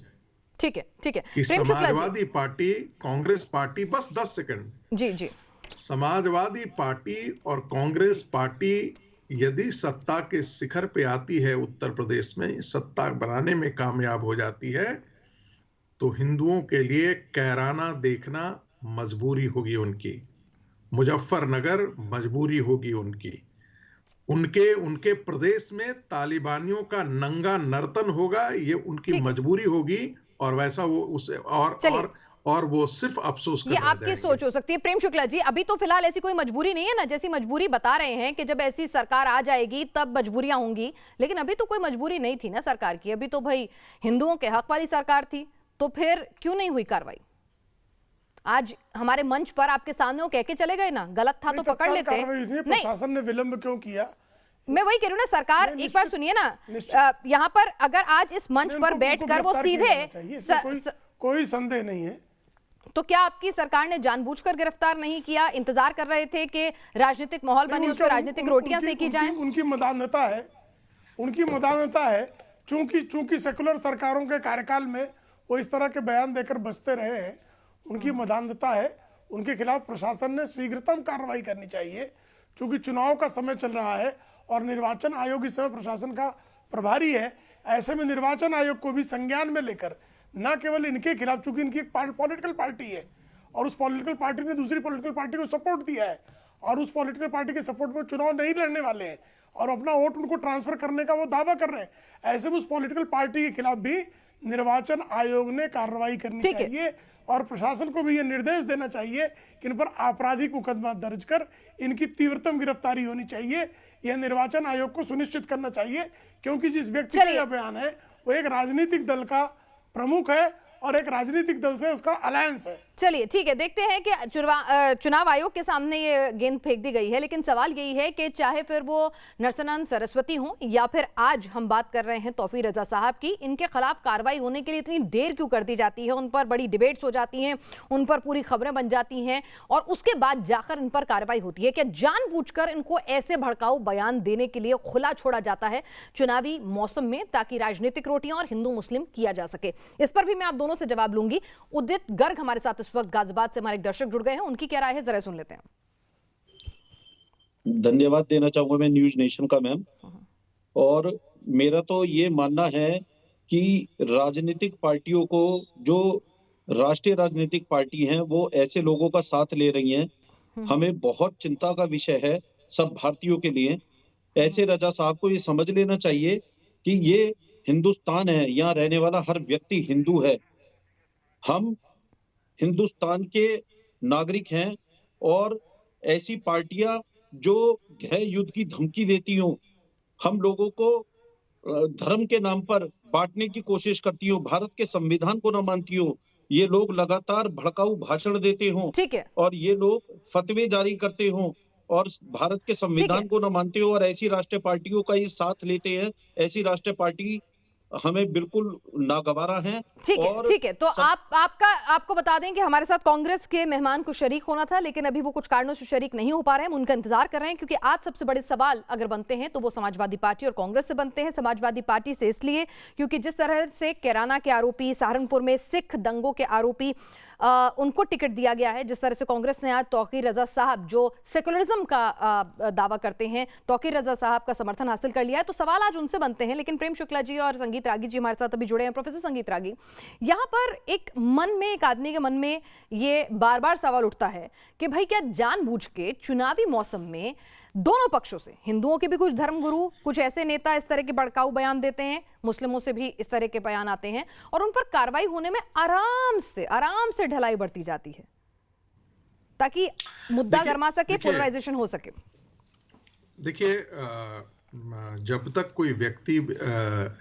ठीक है कि प्रेम शुक्ला जी। समाजवादी पार्टी, कांग्रेस पार्टी, बस 10 सेकंड जी समाजवादी पार्टी और कांग्रेस पार्टी यदि सत्ता के शिखर पे आती है, उत्तर प्रदेश में सत्ता बनाने में कामयाब हो जाती है, तो हिंदुओं के लिए कैराना देखना मजबूरी होगी उनकी, मुजफ्फरनगर मजबूरी होगी उनकी, उनके प्रदेश में तालिबानियों का नंगा नर्तन होगा, ये उनकी मजबूरी होगी। और वैसा वो उसे और वो सिर्फ अफसोस कर ये आपकी सोच हो सकती है। प्रेम शुक्ला जी, अभी तो फिलहाल ऐसी कोई मजबूरी नहीं है ना, जैसी मजबूरी बता रहे हैं कि जब ऐसी सरकार आ जाएगी तब मजबूरियां होंगी, लेकिन अभी तो कोई मजबूरी नहीं थी ना सरकार की, अभी तो भाई हिंदुओं के हक वाली सरकार थी, तो फिर क्यों नहीं हुई कार्रवाई? आज हमारे मंच पर आपके सामने वो कह के चले गए ना, गलत था तो पकड़ लेते। प्रशासन ने विलंब क्यों किया? मैं वही कह रही हूँ ना, सरकार एक बार सुनिए ना, यहाँ पर अगर आज इस मंच पर बैठकर वो सीधे, कोई संदेह नहीं है, तो क्या आपकी सरकार ने जानबूझकर गिरफ्तार नहीं किया? इंतजार कर रहे थे कि राजनीतिक माहौल बने, उस पर राजनीतिक रोटियां सेकी जाएं? उनकी मदानता है, चूंकि सेकुलर सरकारों के कार्यकाल में वो इस तरह के बयान देकर बचते रहे हैं, उनकी मदानता है, उनके खिलाफ प्रशासन ने शीघ्रतम कार्रवाई करनी चाहिए। चूंकि चुनाव का समय चल रहा है और निर्वाचन आयोग इस समय प्रशासन का प्रभारी है, ऐसे में निर्वाचन आयोग को भी संज्ञान में लेकर न केवल इनके खिलाफ, चूंकि इनकी एक पॉलिटिकल पार्टी है और उस पॉलिटिकल पार्टी ने दूसरी पॉलिटिकल पार्टी को सपोर्ट दिया है और उस पॉलिटिकल पार्टी के सपोर्ट में चुनाव नहीं लड़ने वाले हैं और अपना वोट उनको ट्रांसफर करने का वो दावा कर रहे हैं, ऐसे में उस पॉलिटिकल पार्टी के खिलाफ भी निर्वाचन आयोग ने कार्रवाई करनी चाहिए और प्रशासन को भी यह निर्देश देना चाहिए कि इन पर आपराधिक मुकदमा दर्ज कर इनकी तीव्रतम गिरफ्तारी होनी चाहिए। यह निर्वाचन आयोग को सुनिश्चित करना चाहिए, क्योंकि जिस व्यक्ति का यह बयान है वो एक राजनीतिक दल का प्रमुख है और एक राजनीतिक दल से उसका अलायंस है। चलिए ठीक है, देखते हैं कि चुनाव आयोग के सामने ये गेंद फेंक दी गई है, लेकिन सवाल यही है कि चाहे फिर वो नरसनंद सरस्वती हों या फिर आज हम बात कर रहे हैं तौफीक रजा साहब की, इनके खिलाफ कार्रवाई होने के लिए इतनी देर क्यों कर दी जाती है? उन पर बड़ी डिबेट्स हो जाती हैं, उन पर पूरी खबरें बन जाती हैं और उसके बाद जाकर इन पर कार्रवाई होती है। क्या जानबूझकर इनको ऐसे भड़काऊ बयान देने के लिए खुला छोड़ा जाता है चुनावी मौसम में, ताकि राजनीतिक रोटियां और हिंदू मुस्लिम किया जा सके? इस पर भी मैं आप दोनों से जवाब लूंगी। उदित गर्ग हमारे साथ इस वक्त गाजियाबाद से हमारे दर्शक जुड़ गए हैं, उनकी क्या राय है जरा सुन लेते हैं। धन्यवाद देना चाहूंगा मैं न्यूज नेशन का मैम, और मेरा तो ये मानना है कि राजनीतिक पार्टियों को, जो राष्ट्रीय राजनीतिक पार्टी हैं, वो ऐसे लोगों का साथ ले रही हैं, हमें बहुत चिंता का विषय है सब भारतीयों के लिए। ऐसे रजा साहब को ये समझ लेना चाहिए कि ये हिंदुस्तान है, यहाँ रहने वाला हर व्यक्ति हिंदू है, हम हिंदुस्तान के नागरिक हैं और ऐसी पार्टियां जो गृह युद्ध की धमकी देती हो, हम लोगों को धर्म के नाम पर बांटने की कोशिश करती हो, भारत के संविधान को न मानती हो, ये लोग लगातार भड़काऊ भाषण देते हो और ये लोग फतवे जारी करते हो और भारत के संविधान को न मानते हो और ऐसी राष्ट्रीय पार्टियों का ये साथ लेते हैं, ऐसी राष्ट्रीय पार्टी हमें बिल्कुल नागवारा है। ठीक है, तो आपको बता दें कि हमारे साथ कांग्रेस के मेहमान को शरीक होना था, लेकिन अभी वो कुछ कारणों से शरीक नहीं हो पा रहे हैं, हम उनका इंतजार कर रहे हैं, क्योंकि आज सबसे बड़े सवाल अगर बनते हैं तो वो समाजवादी पार्टी और कांग्रेस से बनते हैं। समाजवादी पार्टी से इसलिए क्योंकि जिस तरह से कैराना के आरोपी, सहारनपुर में सिख दंगों के आरोपी, उनको टिकट दिया गया है, जिस तरह से कांग्रेस ने आज तौकीर रजा साहब जो सेकुलरिज्म का दावा करते हैं, तौकीर रजा साहब का समर्थन हासिल कर लिया है, तो सवाल आज उनसे बनते हैं। लेकिन प्रेम शुक्ला जी और संगीत रागी जी हमारे साथ अभी जुड़े हैं। प्रोफेसर संगीत रागी, यहाँ पर एक आदमी के मन में ये बार बार सवाल उठता है कि भाई क्या जानबूझ के चुनावी मौसम में दोनों पक्षों से, हिंदुओं के भी कुछ धर्मगुरु, कुछ ऐसे नेता इस तरह के भड़काऊ बयान देते हैं, मुस्लिमों से भी इस तरह के बयान आते हैं और उन पर कार्रवाई होने में आराम से ढलाई बढ़ती जाती है ताकि मुद्दा गरमा सके, पोलराइजेशन हो सके? देखिए, जब तक कोई व्यक्ति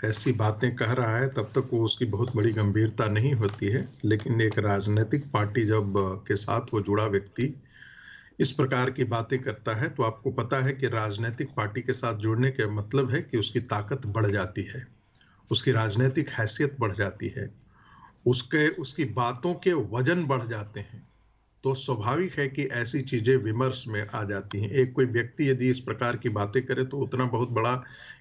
ऐसी बातें कह रहा है तब तक वो उसकी बहुत बड़ी गंभीरता नहीं होती है, लेकिन एक राजनीतिक पार्टी जब के साथ वो जुड़ा व्यक्ति इस प्रकार की बातें करता है तो आपको पता है कि राजनीतिक पार्टी के साथ जुड़ने का मतलब है कि उसकी ताकत बढ़ जाती है, उसकी राजनीतिक हैसियत बढ़ जाती है, उसकी बातों के वजन बढ़ जाते हैं। तो स्वाभाविक है कि ऐसी चीजें विमर्श में आ जाती हैं। एक कोई व्यक्ति यदि इस प्रकार की बातें करे तो उतना बहुत बड़ा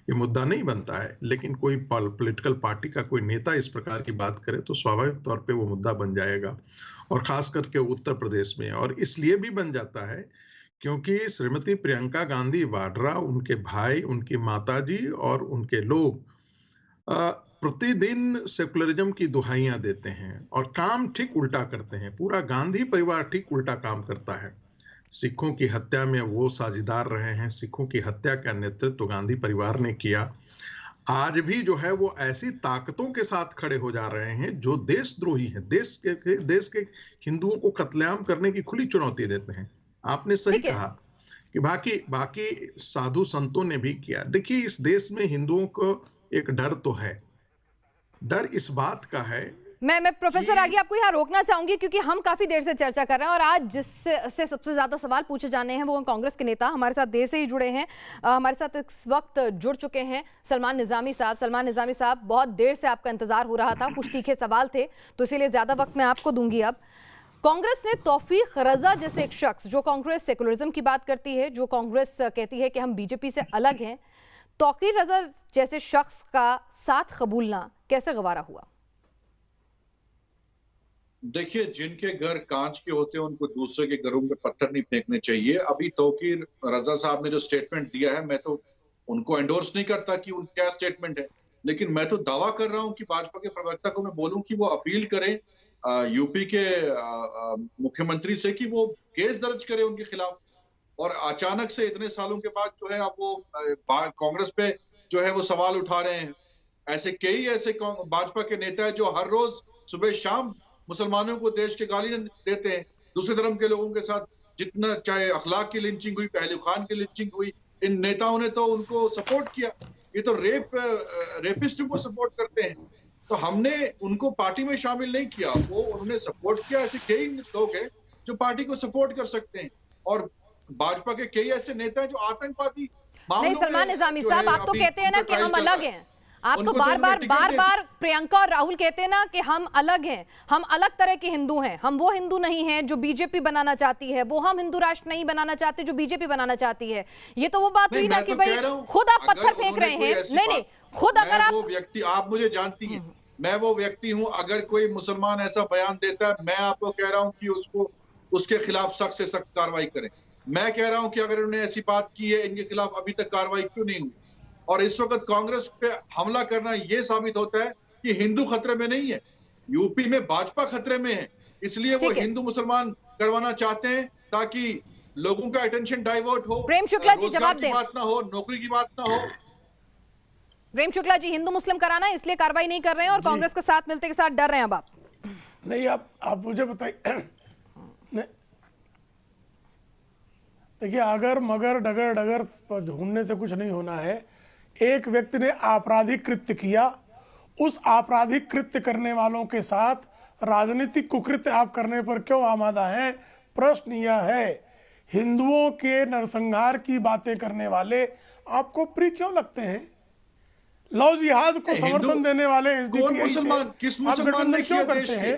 ये मुद्दा नहीं बनता है, लेकिन कोई पॉलिटिकल पार्टी का कोई नेता इस प्रकार की बात करे तो स्वाभाविक तौर पे वो मुद्दा बन जाएगा, और खास करके उत्तर प्रदेश में। और इसलिए भी बन जाता है क्योंकि श्रीमती प्रियंका गांधी वाड्रा, उनके भाई, उनकी माताजी और उनके लोग प्रतिदिन सेकुलरिज्म की दुहाइयां देते हैं और काम ठीक उल्टा करते हैं। पूरा गांधी परिवार ठीक उल्टा काम करता है। सिखों की हत्या में वो साझेदार रहे हैं, सिखों की हत्या का नेतृत्व गांधी परिवार ने किया। आज भी जो है वो ऐसी ताकतों के साथ खड़े हो जा रहे हैं जो देशद्रोही हैं, देश के हिंदुओं को कत्लेआम करने की खुली चुनौती देते हैं। आपने सही कहा कि बाकी साधु संतों ने भी किया। देखिए, इस देश में हिंदुओं को एक डर तो है, डर इस बात का है। मैं प्रोफेसर आगे आपको यहाँ रोकना चाहूंगी क्योंकि हम काफी देर से चर्चा कर रहे हैं और आज जिससे सबसे ज्यादा सवाल पूछे जाने हैं वो कांग्रेस के नेता हमारे साथ देर से ही जुड़े हैं। हमारे साथ इस वक्त जुड़ चुके हैं सलमान निजामी साहब। सलमान निजामी साहब, बहुत देर से आपका इंतजार हो रहा था, कुछ तीखे सवाल थे तो इसीलिए ज्यादा वक्त मैं आपको दूंगी। अब कांग्रेस ने तौफीक रजा जैसे एक शख्स, जो कांग्रेस सेकुलरिज्म की बात करती है, जो कांग्रेस कहती है कि हम बीजेपी से अलग हैं, तौफीक रजा जैसे शख्स का साथ कबूलना कैसे गवारा हुआ? देखिए, जिनके घर कांच के होते हैं उनको दूसरे के घरों में पत्थर नहीं फेंकने चाहिए। अभी तौकीर रजा साहब ने जो स्टेटमेंट दिया है, मैं तो उनको एंडोर्स नहीं करता कि उनका क्या स्टेटमेंट है, लेकिन मैं तो दावा कर रहा हूं कि भाजपा के प्रवक्ता को मैं बोलूं कि वो अपील करें यूपी के मुख्यमंत्री से कि वो केस दर्ज करे उनके खिलाफ। और अचानक से इतने सालों के बाद जो है अब वो कांग्रेस पे जो है वो सवाल उठा रहे हैं। ऐसे कई ऐसे भाजपा के नेता है जो हर रोज सुबह शाम मुसलमानों को देश के गाली देते हैं। दूसरे धर्म के लोगों के साथ जितना, चाहे अखलाक की लिंचिंग हुई, पहलू खान की लिंचिंग हुई, इन नेताओं ने तो उनको सपोर्ट किया। ये तो रेपिस्टों को सपोर्ट करते हैं। तो हमने उनको पार्टी में शामिल नहीं किया, वो उन्होंने सपोर्ट किया। ऐसे कई लोग हैं जो पार्टी को सपोर्ट कर सकते हैं और भाजपा के कई ऐसे नेता हैं जो आतंकवादी नहीं। सलमान निजामी साहब, आप तो कहते हैं ना कि हम अलग हैं, आप तो बार बार प्रियंका और राहुल कहते हैं ना कि हम अलग हैं, हम अलग तरह के हिंदू हैं, हम वो हिंदू नहीं हैं जो बीजेपी बनाना चाहती है, वो हम हिंदू राष्ट्र नहीं बनाना चाहते जो बीजेपी बनाना चाहती है। ये तो वो बात हुई ना कि भाई खुद आप पत्थर फेंक रहे हैं। नहीं, खुद अगर आप, वो व्यक्ति, आप मुझे जानती हैं, मैं वो व्यक्ति हूं, अगर कोई मुसलमान ऐसा बयान देता है, मैं आपको कह रहा हूं कि उसको उसके खिलाफ सख्त से सख्त कार्रवाई करें। मैं कह रहा हूं कि अगर उन्होंने ऐसी बात की है, इनके खिलाफ अभी तक कार्रवाई क्यों नहीं हुई? और इस वक्त कांग्रेस पे हमला करना यह साबित होता है कि हिंदू खतरे में नहीं है, यूपी में भाजपा खतरे में है। इसलिए वो हिंदू मुसलमान करवाना चाहते हैं ताकि लोगों का अटेंशन डाइवर्ट हो, प्रेम शुक्ला जी जवाब दें, बात ना हो, नौकरी की बात ना हो। प्रेम शुक्ला जी, हिंदू मुस्लिम कराना है इसलिए कार्रवाई नहीं कर रहे हैं और कांग्रेस के साथ मिलते के साथ डर रहे हैं। अब आप नहीं, आप मुझे बताइए। देखिए, अगर मगर डगर डगर ढूंढने से कुछ नहीं होना है। एक व्यक्ति ने आपराधिक कृत्य किया, उस आपराधिक कृत्य करने वालों के साथ राजनीतिक कुकृत्य आप करने पर क्यों आमादा हैं? प्रश्न यह है, हिंदुओं के नरसंहार की बातें करने वाले आपको प्रिय क्यों लगते हैं? लव जिहाद को समर्थन देने वाले किस मुसलमान ने क्यों करते हैं?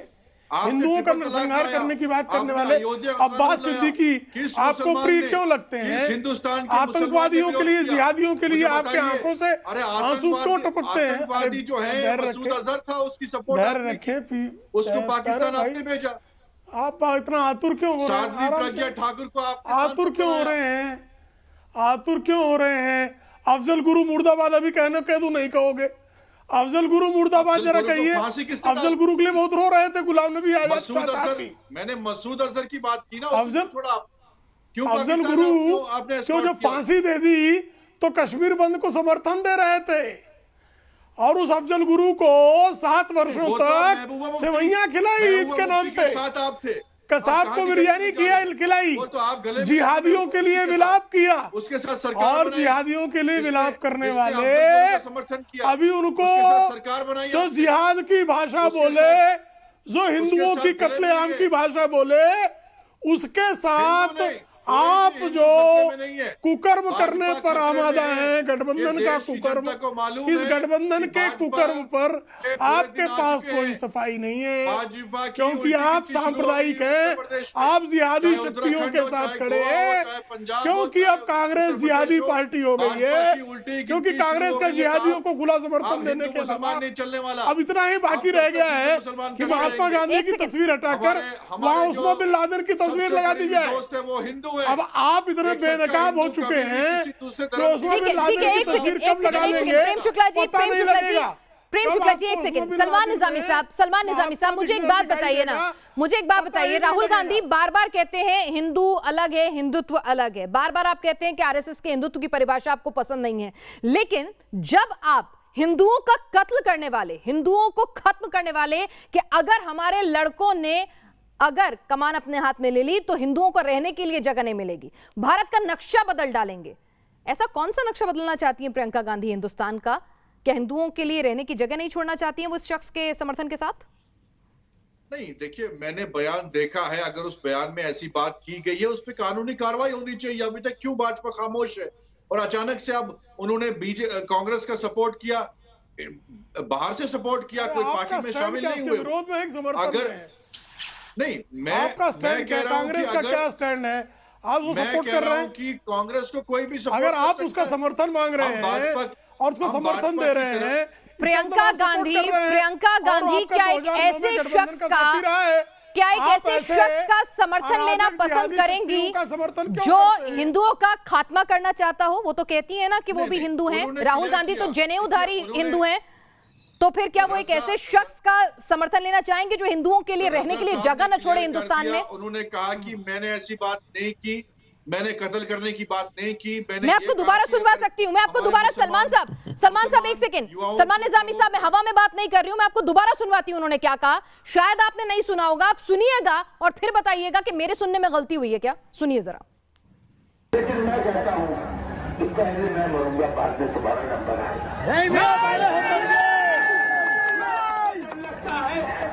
हिंदुओं का नरसंहार करने की बात करने वाले अब्बास सिद्दीकी आपको प्रिय क्यों लगते हैं? आतंकवादियों के लिए, जिहादियों के लिए आपके आंखों से आंसू क्यों टपकते हैं? आतंकवादी जो है मसूद अजहर था, उसकी सपोर्ट रखें, उसको पाकिस्तान आपने भेजा। आप इतना आतुर क्यों हो रहे हैं? साध्वी प्रज्ञा ठाकुर को आप आतुर क्यों हो रहे हैं? आतुर क्यों हो रहे हैं? अफजल गुरु मुर्दाबाद अभी कह दूं नहीं कहोगे? अफजल गुरु मुर्दाबाद जरा कहिए। अफजल गुरु के लिए बहुत रो रहे थे गुलाम नबी आजाद। मैंने मसूद अजहर की बात की ना, अफजल गुरु क्यों जो फांसी दे दी तो कश्मीर बंद को समर्थन दे रहे थे और उस अफजल गुरु को 7 वर्षों तक सेवैयां खिलाई ईद के नाम पे, साथ आप थे, कसाब को बिरयानी खिलाई, जिहादियों के लिए विलाप किया, उसके साथ सरकार और जिहादियों के लिए विलाप करने वाले समर्थन किया, अभी उनको सरकार बनाई, जो जिहाद की भाषा बोले, जो हिंदुओं की कत्लेआम की भाषा बोले, उसके साथ आप हिंदू जो खतरे में नहीं है। कुकर्म करने भाजपा पर खतरे आमादा में है। है, गठबंधन ये का देश की कुकर्म, जनता को मालूम इस है गठबंधन कि के भाजपा कुकर्म पर के पूरे आपके दिन आ पास चुके कोई हैं। सफाई नहीं है, भाजपा की क्योंकि उल्टी आप गिनती शुरू हो सांप्रदायिक गई हैं, उत्तर प्रदेश में। आप जिहादी चाहे शक्तियों उत्तराखंड के हो, साथ चाहे खड़े गोवा हो, हैं, चाहे पंजाब हो, क्योंकि चाहे अब कांग्रेस उत्तर जिहादी प्रदेश हो, पार्टी हो गई भाजपा है, की उल्टी क्योंकि गिनती कांग्रेस शुरू का हो गई है जिहादियों साहब। को खुला समर्थन अब देने हिंदू के मुसलमान बाद नहीं चलने वाला। अब इतना ही बाकी अब रह तब गया तक है मुसलमान कि कभी महात्मा रहेंगे। गांधी की तस्वीर हटाकर वहां उस्मा बिन लादेन की तस्वीर लगा दी जाए। दोस्त है वो हिंदू है। अब आप इतने एक सच्चा बेनकाब हो हिंदू चुके कभी भी हैं किसी दूसरे कि धर्म उस्मा ठीक बिन है, लादेन की एक तस्वीर सेकंड, कब लगा एक सेकंड, देंगे प्रेम शुक्ला जी, पता प्रेम नहीं शुक्ला जी, लगेगा। प्रेम कब शुक्ला जी, आपको एक उस्मा सेकंड, बिन सलमान लादेन निजामी में साहब, सलमान निजामी साहब, मुझे एक बात दिखाई बताइए ना, देगा। मुझे एक बात पता बताइए, ही नहीं राहुल लगेगा। गांधी बार बार कहते हैं हिंदू अलग है, हिंदुत्व अलग है, बार बार आप कहते हैं कि आरएसएस के हिंदुत्व की परिभाषा आपको पसंद नहीं है, लेकिन जब आप हिंदुओं का कत्ल करने वाले, हिंदुओं को खत्म करने वाले, कि अगर हमारे लड़कों ने अगर कमान अपने हाथ में ले ली तो हिंदुओं को रहने के लिए जगह नहीं मिलेगी, भारत का नक्शा बदल डालेंगे, ऐसा कौन सा नक्शा बदलना चाहती हैं प्रियंका गांधी हिंदुस्तान का? क्या हिंदुओं के लिए रहने की जगह नहीं छोड़ना चाहती हैं वो इस शख्स के समर्थन के साथ? नहीं, देखिए मैंने बयान देखा है, अगर उस बयान में ऐसी बात की गई है उस पर कानूनी कार्रवाई होनी चाहिए। अभी तक क्यों भाजपा खामोश है और अचानक से अब उन्होंने कांग्रेस का सपोर्ट किया, बाहर से सपोर्ट किया, कोई पार्टी में शामिल नहीं हुए। विरोध में एक समर्थन अगर है। नहीं, मैं आपका स्टैंड क्या, कांग्रेस का क्या स्टैंड है? आप वो सपोर्ट कर रहे हैं कि कांग्रेस को कोई भी सपोर्ट अगर आप उसका समर्थन मांग रहे हैं और उसको समर्थन दे रहे हैं, प्रियंका गांधी क्या एक ऐसे शख्स का, क्या एक ऐसे शख्स का समर्थन लेना पसंद करेंगी जो हिंदुओं का खात्मा करना चाहता हो? वो तो कहती है ना कि वो भी हिंदू हैं, राहुल गांधी तो जनेऊधारी हिंदू हैं, तो फिर क्या वो एक ऐसे शख्स का समर्थन लेना चाहेंगे जो हिंदुओं के लिए रहने के लिए जगह न छोड़े हिंदुस्तान में? उन्होंने कहा कि मैंने ऐसी बात नहीं की, मैंने कत्ल करने की बात नहीं की। मैं आपको दोबारा सुनवा सकती हूँ, मैं आपको दोबारा, सलमान साहब एक सेकंड, सलमान निजामी साहब, मैं हवा में बात नहीं कर रही हूँ, मैं आपको दोबारा सुनवाती हूँ उन्होंने क्या कहा। शायद आपने नहीं सुना होगा, आप सुनिएगा और फिर बताइएगा कि मेरे सुनने में गलती हुई है क्या। सुनिए जरा। लेकिन मैं कहता हूँ कि पहले मैं मरूंगा, बाद में तुम्हारा नंबर आएगा।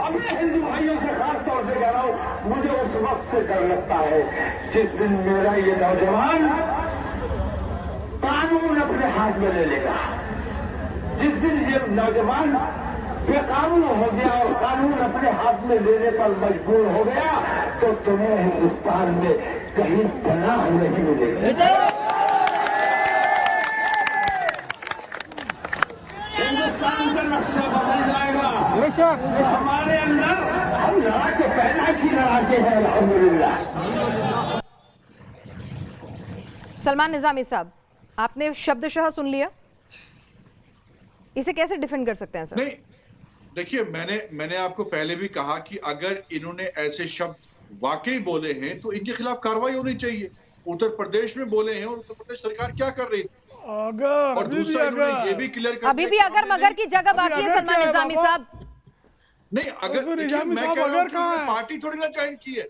अपने हिंदू भाइयों से खास तौर से कह रहा हूं, मुझे उस वक्त से डर लगता है जिस दिन मेरा ये नौजवान कानून अपने हाथ में ले लेगा। जिस दिन ये नौजवान बेकानून हो गया और कानून अपने हाथ में लेने पर मजबूर हो गया तो तुम्हें हिंदुस्तान में कहीं पनाह नहीं मिलेगी। हिंदुस्तान का नक्शा बदल जाएगा। हमारे अंदर हम लड़ाके, पैदाशी लड़ाके हैं अल्हम्दुलिल्लाह। सलमान निजामी साहब, आपने शब्दशः सुन लिया, इसे कैसे डिफेंड कर सकते हैं सर? नहीं, देखिए मैंने आपको पहले भी कहा कि अगर इन्होंने ऐसे शब्द वाकई बोले हैं तो इनके खिलाफ कार्रवाई होनी चाहिए। उत्तर प्रदेश में बोले हैं और उत्तर प्रदेश सरकार क्या कर रही थी? अगर और दूसरा इन्होंने ये भी क्लियर कर अभी भी अगर मगर की जगह बाकी है सलमान निजामी साहब। नहीं, अगर मैं कह रहा हूं कि उन्होंने पार्टी थोड़ी ना ज्वाइन की है।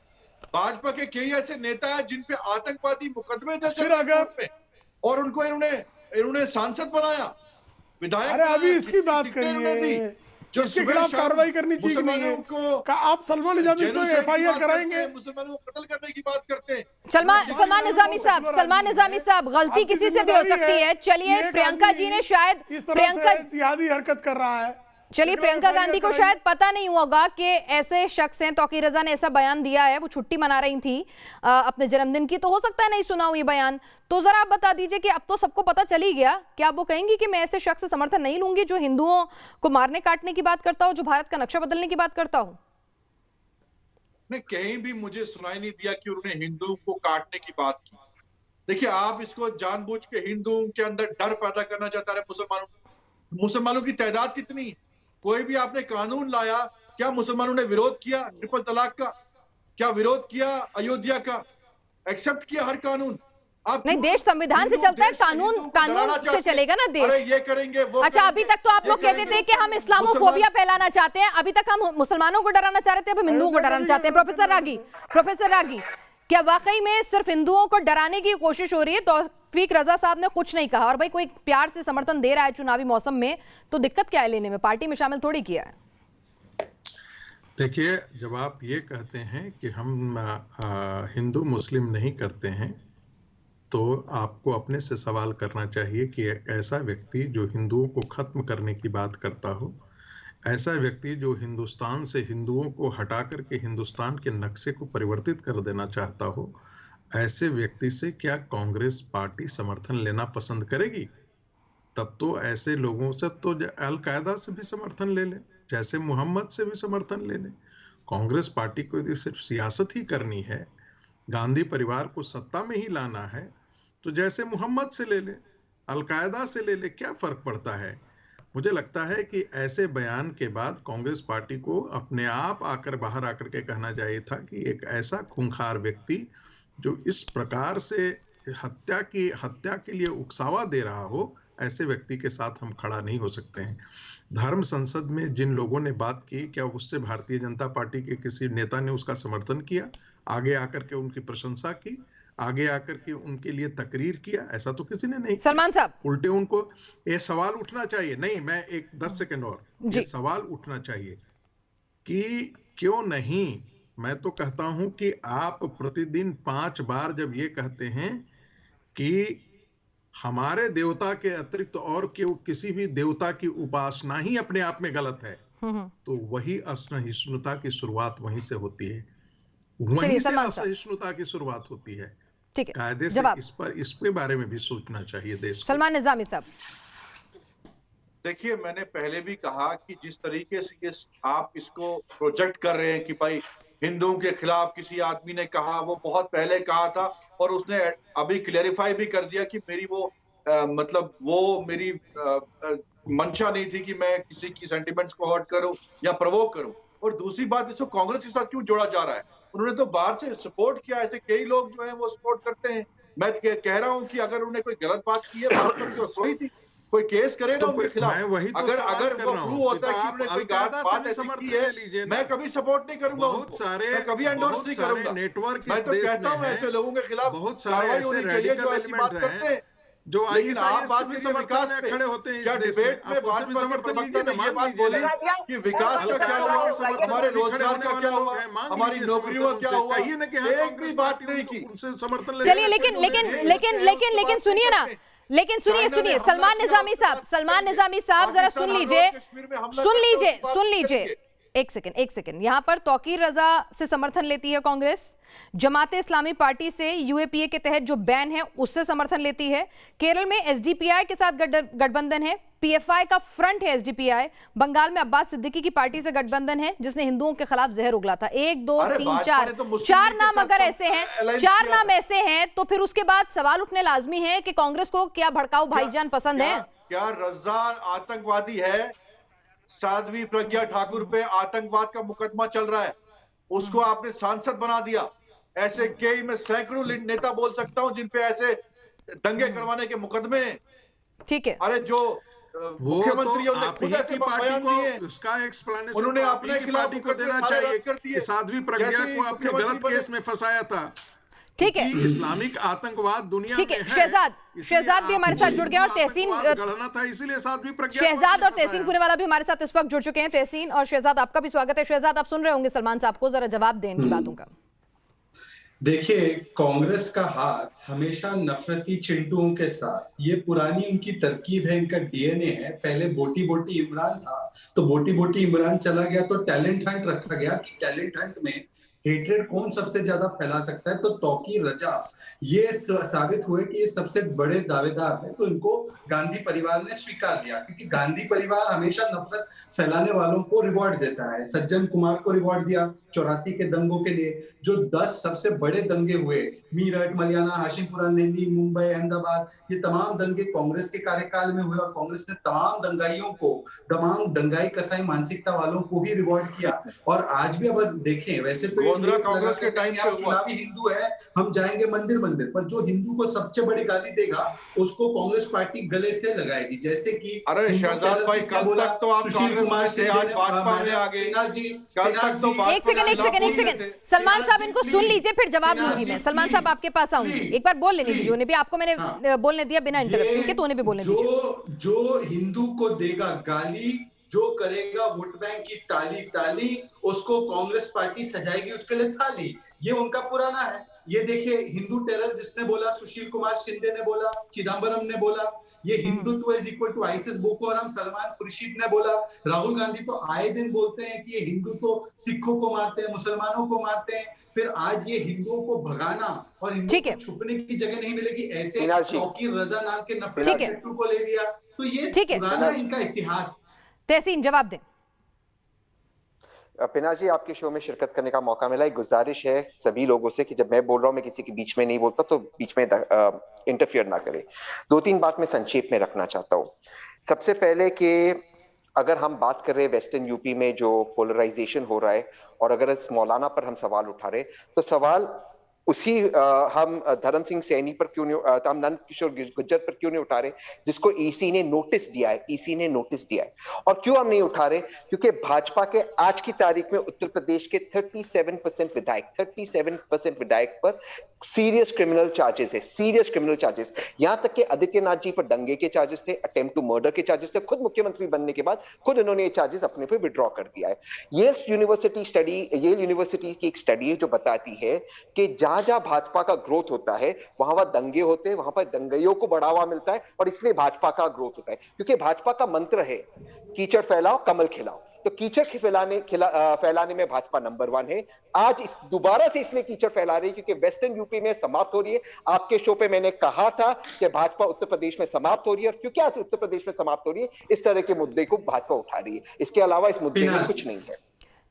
भाजपा के कई ऐसे नेता हैं जिन पे आतंकवादी मुकदमे दर्ज हैं और उनको इन्होंने सांसद बनाया, विधायक। अरे अभी इसकी बात करिए, जो इसके खिलाफ कार्रवाई करनी चाहिए नहीं है। आप सलमान निजामी को एफआईआर कराएंगे? मुसलमानों को कत्ल करने की बात करते हैं। सलमान निजामी साहब, गलती किसी से भी हो सकती है। चलिए, प्रियंका जी ने शायद जिहादी हरकत कर रहा है। चलिए, प्रियंका गांधी को शायद पता नहीं होगा कि ऐसे शख्स हैं। तौकीर रजा ने ऐसा बयान दिया है, वो छुट्टी मना रही थी अपने जन्मदिन की, तो हो सकता है नहीं सुना हो ये बयान। तो जरा आप बता दीजिए कि अब तो सबको पता चल ही गया, क्या आप वो कहेंगी कि मैं ऐसे शख्स से समर्थन नहीं लूंगी जो हिंदुओं को मारने काटने की बात करता हो, जो भारत का नक्शा बदलने की बात करता हो? नहीं, कहीं भी मुझे सुनाई नहीं दिया कि उन्होंने हिंदुओं को काटने की बात की। देखिए, आप इसको जानबूझ के हिंदुओं के अंदर डर पैदा करना चाहता है। मुसलमानों की तादाद कितनी है? कोई भी आपने कानून लाया, क्या मुसलमानों ने विरोध किया ट्रिपल तलाक का? क्या विरोध किया अयोध्या का? एक्सेप्ट किया हर कानून। आप नहीं, देश संविधान से चलता है, कानून से चलेगा ना देश। अरे ये करेंगे वो अच्छा, अभी तक तो आप लोग कहते थे कि हम इस्लामोफोबिया फैलाना चाहते हैं, अभी तक हम मुसलमानों को डराना चाह रहे थे, अब हिंदुओं को डराना चाहते हैं। प्रोफेसर रागी, क्या वाकई में सिर्फ हिंदुओं को डराने की कोशिश हो रही है? तौफीक रजा साहब ने कुछ नहीं कहा, और भाई कोई प्यार से समर्थन दे रहा है चुनावी मौसम में, तो दिक्कत क्या है लेने में? पार्टी में शामिल थोड़ी किया है। देखिए, जब आप ये कहते हैं कि हम हिंदू मुस्लिम नहीं करते हैं, तो आपको अपने से सवाल करना चाहिए कि एक ऐसा व्यक्ति जो हिंदुओं को खत्म करने की बात करता हो, ऐसा व्यक्ति जो हिंदुस्तान से हिंदुओं को हटा करके हिंदुस्तान के नक्शे को परिवर्तित कर देना चाहता हो, ऐसे व्यक्ति से क्या कांग्रेस पार्टी समर्थन लेना पसंद करेगी? तब तो ऐसे लोगों से तो अल-कायदा से भी समर्थन ले ले, जैसे मोहम्मद से भी समर्थन ले ले। कांग्रेस पार्टी को यदि सिर्फ सियासत ही करनी है, गांधी परिवार को सत्ता में ही लाना है, तो जैसे मोहम्मद से ले ले, अल-कायदा से ले ले, क्या फर्क पड़ता है? मुझे लगता है कि ऐसे बयान के बाद कांग्रेस पार्टी को अपने आप बाहर आकर के कहना चाहिए था कि एक ऐसा खूंखार व्यक्ति जो इस प्रकार से हत्या के लिए उकसावा दे रहा हो, ऐसे व्यक्ति के साथ हम खड़ा नहीं हो सकते हैं। धर्म संसद में जिन लोगों ने बात की, क्या उससे भारतीय जनता पार्टी के किसी नेता ने उसका समर्थन किया, आगे आकर के उनकी प्रशंसा की, आगे आकर के उनके लिए तकरीर किया? ऐसा तो किसी ने नहीं। सलमान साहब, उल्टे उनको ये सवाल उठना चाहिए, नहीं, मैं एक 10 सेकंड और, ये सवाल उठना चाहिए कि क्यों नहीं, मैं तो कहता हूं कि आप प्रतिदिन 5 बार जब ये कहते हैं कि हमारे देवता के अतिरिक्त और किसी भी देवता की उपासना ही अपने आप में गलत है, तो वही असहिष्णुता की शुरुआत वहीं से होती है, वहीं से असहिष्णुता की शुरुआत होती है। ठीक है, कायदे से इसके बारे में भी सोचना चाहिए देश को। सलमान निजामी साहब, देखिए, मैंने पहले भी कहा कि जिस तरीके से आप इसको प्रोजेक्ट कर रहे हैं कि भाई हिंदुओं के खिलाफ किसी आदमी ने कहा, वो बहुत पहले कहा था और उसने अभी क्लेरिफाई भी कर दिया कि मेरी वो मेरी मंशा नहीं थी कि मैं किसी की सेंटिमेंट्स को हर्ट करूं या प्रवोक करूं। और दूसरी बात, इसको कांग्रेस के साथ क्यों जोड़ा जा रहा है? उन्होंने तो बाहर से सपोर्ट किया, ऐसे कई लोग जो है वो सपोर्ट करते हैं। मैं कह रहा हूं कि अगर उन्होंने कोई गलत बात की है, बात तो सही थी, कोई केस करे ना उनके खिलाफ। अगर वो प्रूव होता है कि उन्होंने कोई बात ऐसी की है, मैं कभी सपोर्ट नहीं करूंगा, मैं कभी एंडोर्स नहीं करूंगा। मैं तो कहता हूं ऐसे लोगों के खिलाफ बहुत सारे ऐसे रेडिकल एलिमेंट हैं जो आईएसआईएस के भी समर्थन में खड़े होते हैं इस देश में। आप उनसे भी समर्थन लीजिए ना, मान लीजिए ना कि विकास का क्या हुआ, हमारे रोजगार का क्या हुआ, हमारी नौकरियों का क्या हुआ, कहिए ना कि हाँ कांग्रेस बात नहीं की, उनसे समर्थन ले। चलिए, लेकिन सुनिए ना, सुनिए सलमान निजामी साहब जरा सुन लीजिए। एक सेकंड, यहाँ पर तौकीर रजा से समर्थन लेती है कांग्रेस, जमाते इस्लामी पार्टी से यूएपीए के तहत जो बैन है उससे समर्थन लेती है, केरल में एसडीपीआई के साथ गठबंधन है, पीएफआई का फ्रंट है एसडीपीआई, बंगाल में अब्बास सिद्दीकी की पार्टी से गठबंधन है जिसने हिंदुओं के खिलाफ जहर उगला था। 1 2 3 4 नाम अगर ऐसे हैं, 4 नाम ऐसे हैं, तो फिर उसके बाद सवाल उठने लाजमी है कि कांग्रेस को क्या भड़काऊ भाईजान पसंद है? क्या रजा आतंकवादी है? साध्वी प्रज्ञा ठाकुर पे आतंकवाद का मुकदमा चल रहा है, उसको आपने सांसद बना दिया। ऐसे कई मैं सैकड़ों नेता बोल सकता हूं जिन पे ऐसे दंगे करवाने के मुकदमे। ठीक है, अरे जो मुख्यमंत्रियों ने खुद ऐसे बयान दिए, उसका एक्सप्लेनेशन उन्होंने अपने खिलाफ पार्टी को देना चाहिए कि साध्वी प्रज्ञा को आपने गलत केस में फंसाया था। ठीक है, इस्लामिक आतंकवाद दुनिया में है। शहजाद भी हमारे साथ जुड़ गया और तहसीन गढ़ना था, इसीलिए साध्वी प्रज्ञा शहजाद और तहसीन पुनेवाला भी हमारे साथ इस वक्त जुड़ चुके हैं। तहसीन और शहजाद, आपका भी स्वागत है। शहजाद, आप सुन रहे होंगे सलमान साहब को, जरा जवाब दें इनकी बातों का। देखिए, कांग्रेस का हाथ हमेशा नफरती चिंटुओं के साथ, ये पुरानी उनकी तरकीब है, इनका डीएनए है। पहले बोटी बोटी इमरान था, तो बोटी बोटी इमरान चला गया तो टैलेंट हंट रखा गया कि टैलेंट हंट में हेट्रेड कौन सबसे ज्यादा फैला सकता है। तो तौकीर रजा ये साबित हुए कि ये सबसे बड़े दावेदार है, तो इनको गांधी परिवार ने स्वीकार लिया, क्योंकि गांधी परिवार हमेशा नफरत फैलाने वालों को रिवॉर्ड देता है। सज्जन कुमार को रिवॉर्ड दिया 84 के दंगों के लिए, जो 10 सबसे बड़े दंगे हुए, मीरठ, मलियाना, हाशिमपुरा, दिल्ली, मुंबई, अहमदाबाद, ये तमाम दंगे कांग्रेस के कार्यकाल में हुए और कांग्रेस ने तमाम दंगाइयों को, तमाम दंगाई कसाई मानसिकता वालों को ही रिवॉर्ड किया। और आज भी अगर देखें, वैसे तो कांग्रेस के टाइम पे चुनावी हिंदू है, हम जाएंगे मंदिर मंदिर, पर जो हिंदू को सबसे बड़ी गाली देगा उसको कांग्रेस पार्टी गले से लगाएगी। जैसे कि अरे शहजाद भाई, कल तक तो आप कांग्रेस से, आज भाजपा में आ गए। एक सेकंड सलमान साहब, इनको सुन लीजिए, फिर जवाब लूंगी मैं। सलमान साहब, आपके पास आऊंगी, एक बार बोल लेने दीजिए उन्हें भी। आपको मैंने बोलने दिया बिना इंटरप्शन के, तो उन्हें भी बोलने दीजिए। जो हिंदू को देगा गाली, जो करेगा वोट बैंक की ताली ताली, उसको कांग्रेस पार्टी सजाएगी उसके लिए थाली। ये उनका पुराना है। ये देखिए हिंदू टेरर जिसने बोला, सुशील कुमार शिंदे ने बोला, चिदम्बरम ने बोला, ये Hindutva is equal to ISIS, Boko Haram, Salman Khurshid ने बोला, राहुल गांधी तो आए दिन बोलते हैं कि ये हिंदू तो सिखों को मारते हैं, मुसलमानों को मारते हैं। फिर आज ये हिंदुओं को भगाना और हिंदुओं को छुपने की जगह नहीं मिलेगी, ऐसे तौकीर रजा नाम के नफरत शट्टू को ले लिया। तो ये पुराना इनका इतिहास। तहसीन जवाब दें। पिनाक जी, आपके शो में शिरकत करने का मौका मिला। एक गुजारिश है सभी लोगों से कि जब मैं बोल रहा हूं, मैं किसी के बीच में नहीं बोलता, तो बीच में इंटरफियर ना करे। 2-3 बात मैं संक्षेप में रखना चाहता हूं। सबसे पहले कि अगर हम बात कर रहे हैं वेस्टर्न यूपी में जो पोलराइजेशन हो रहा है, और अगर इस मौलाना पर हम सवाल उठा रहे, तो सवाल उसी हम धर्म सिंह सैनी पर क्यों नहीं, हम नंद किशोर गुर्जर पर क्यों नहीं उठा रहे जिसको ईसी ने नोटिस दिया है। ईसी ने नोटिस दिया है। और क्यों हम नहीं उठा रहे? क्योंकि भाजपा के आज की तारीख में उत्तर प्रदेश के 37% विधायक पर सीरियस क्रिमिनल चार्जेस है, सीरियस क्रिमिनल चार्जेस। यहां तक कि आदित्यनाथ जी पर दंगे के चार्जेस थे, अटेम्प्ट टू मर्डर के चार्जेस थे। खुद मुख्यमंत्री बनने के बाद खुद उन्होंने ये चार्जेस अपने पे विड्रॉ कर दिया है। येल यूनिवर्सिटी की एक स्टडी है जो बताती है कि जहां भाजपा का ग्रोथ होता है वहां दंगे होते हैं, वहां पर दंगइयों को बढ़ावा मिलता है, और इसलिए भाजपा का ग्रोथ होता है। क्योंकि भाजपा का मंत्र है कीचड़ फैलाओ कमल खिलाओ, तो कीचड़ फैलाने में भाजपा नंबर 1 है। आज दोबारा से इसलिए कीचड़ फैला रही है क्योंकि वेस्टर्न यूपी में समाप्त हो रही है। आपके शो पे मैंने कहा था कि भाजपा उत्तर प्रदेश में समाप्त हो रही है, और क्योंकि आज उत्तर प्रदेश में समाप्त हो रही है, इस तरह के मुद्दे को भाजपा उठा रही है। इसके अलावा इस मुद्दे में कुछ नहीं है।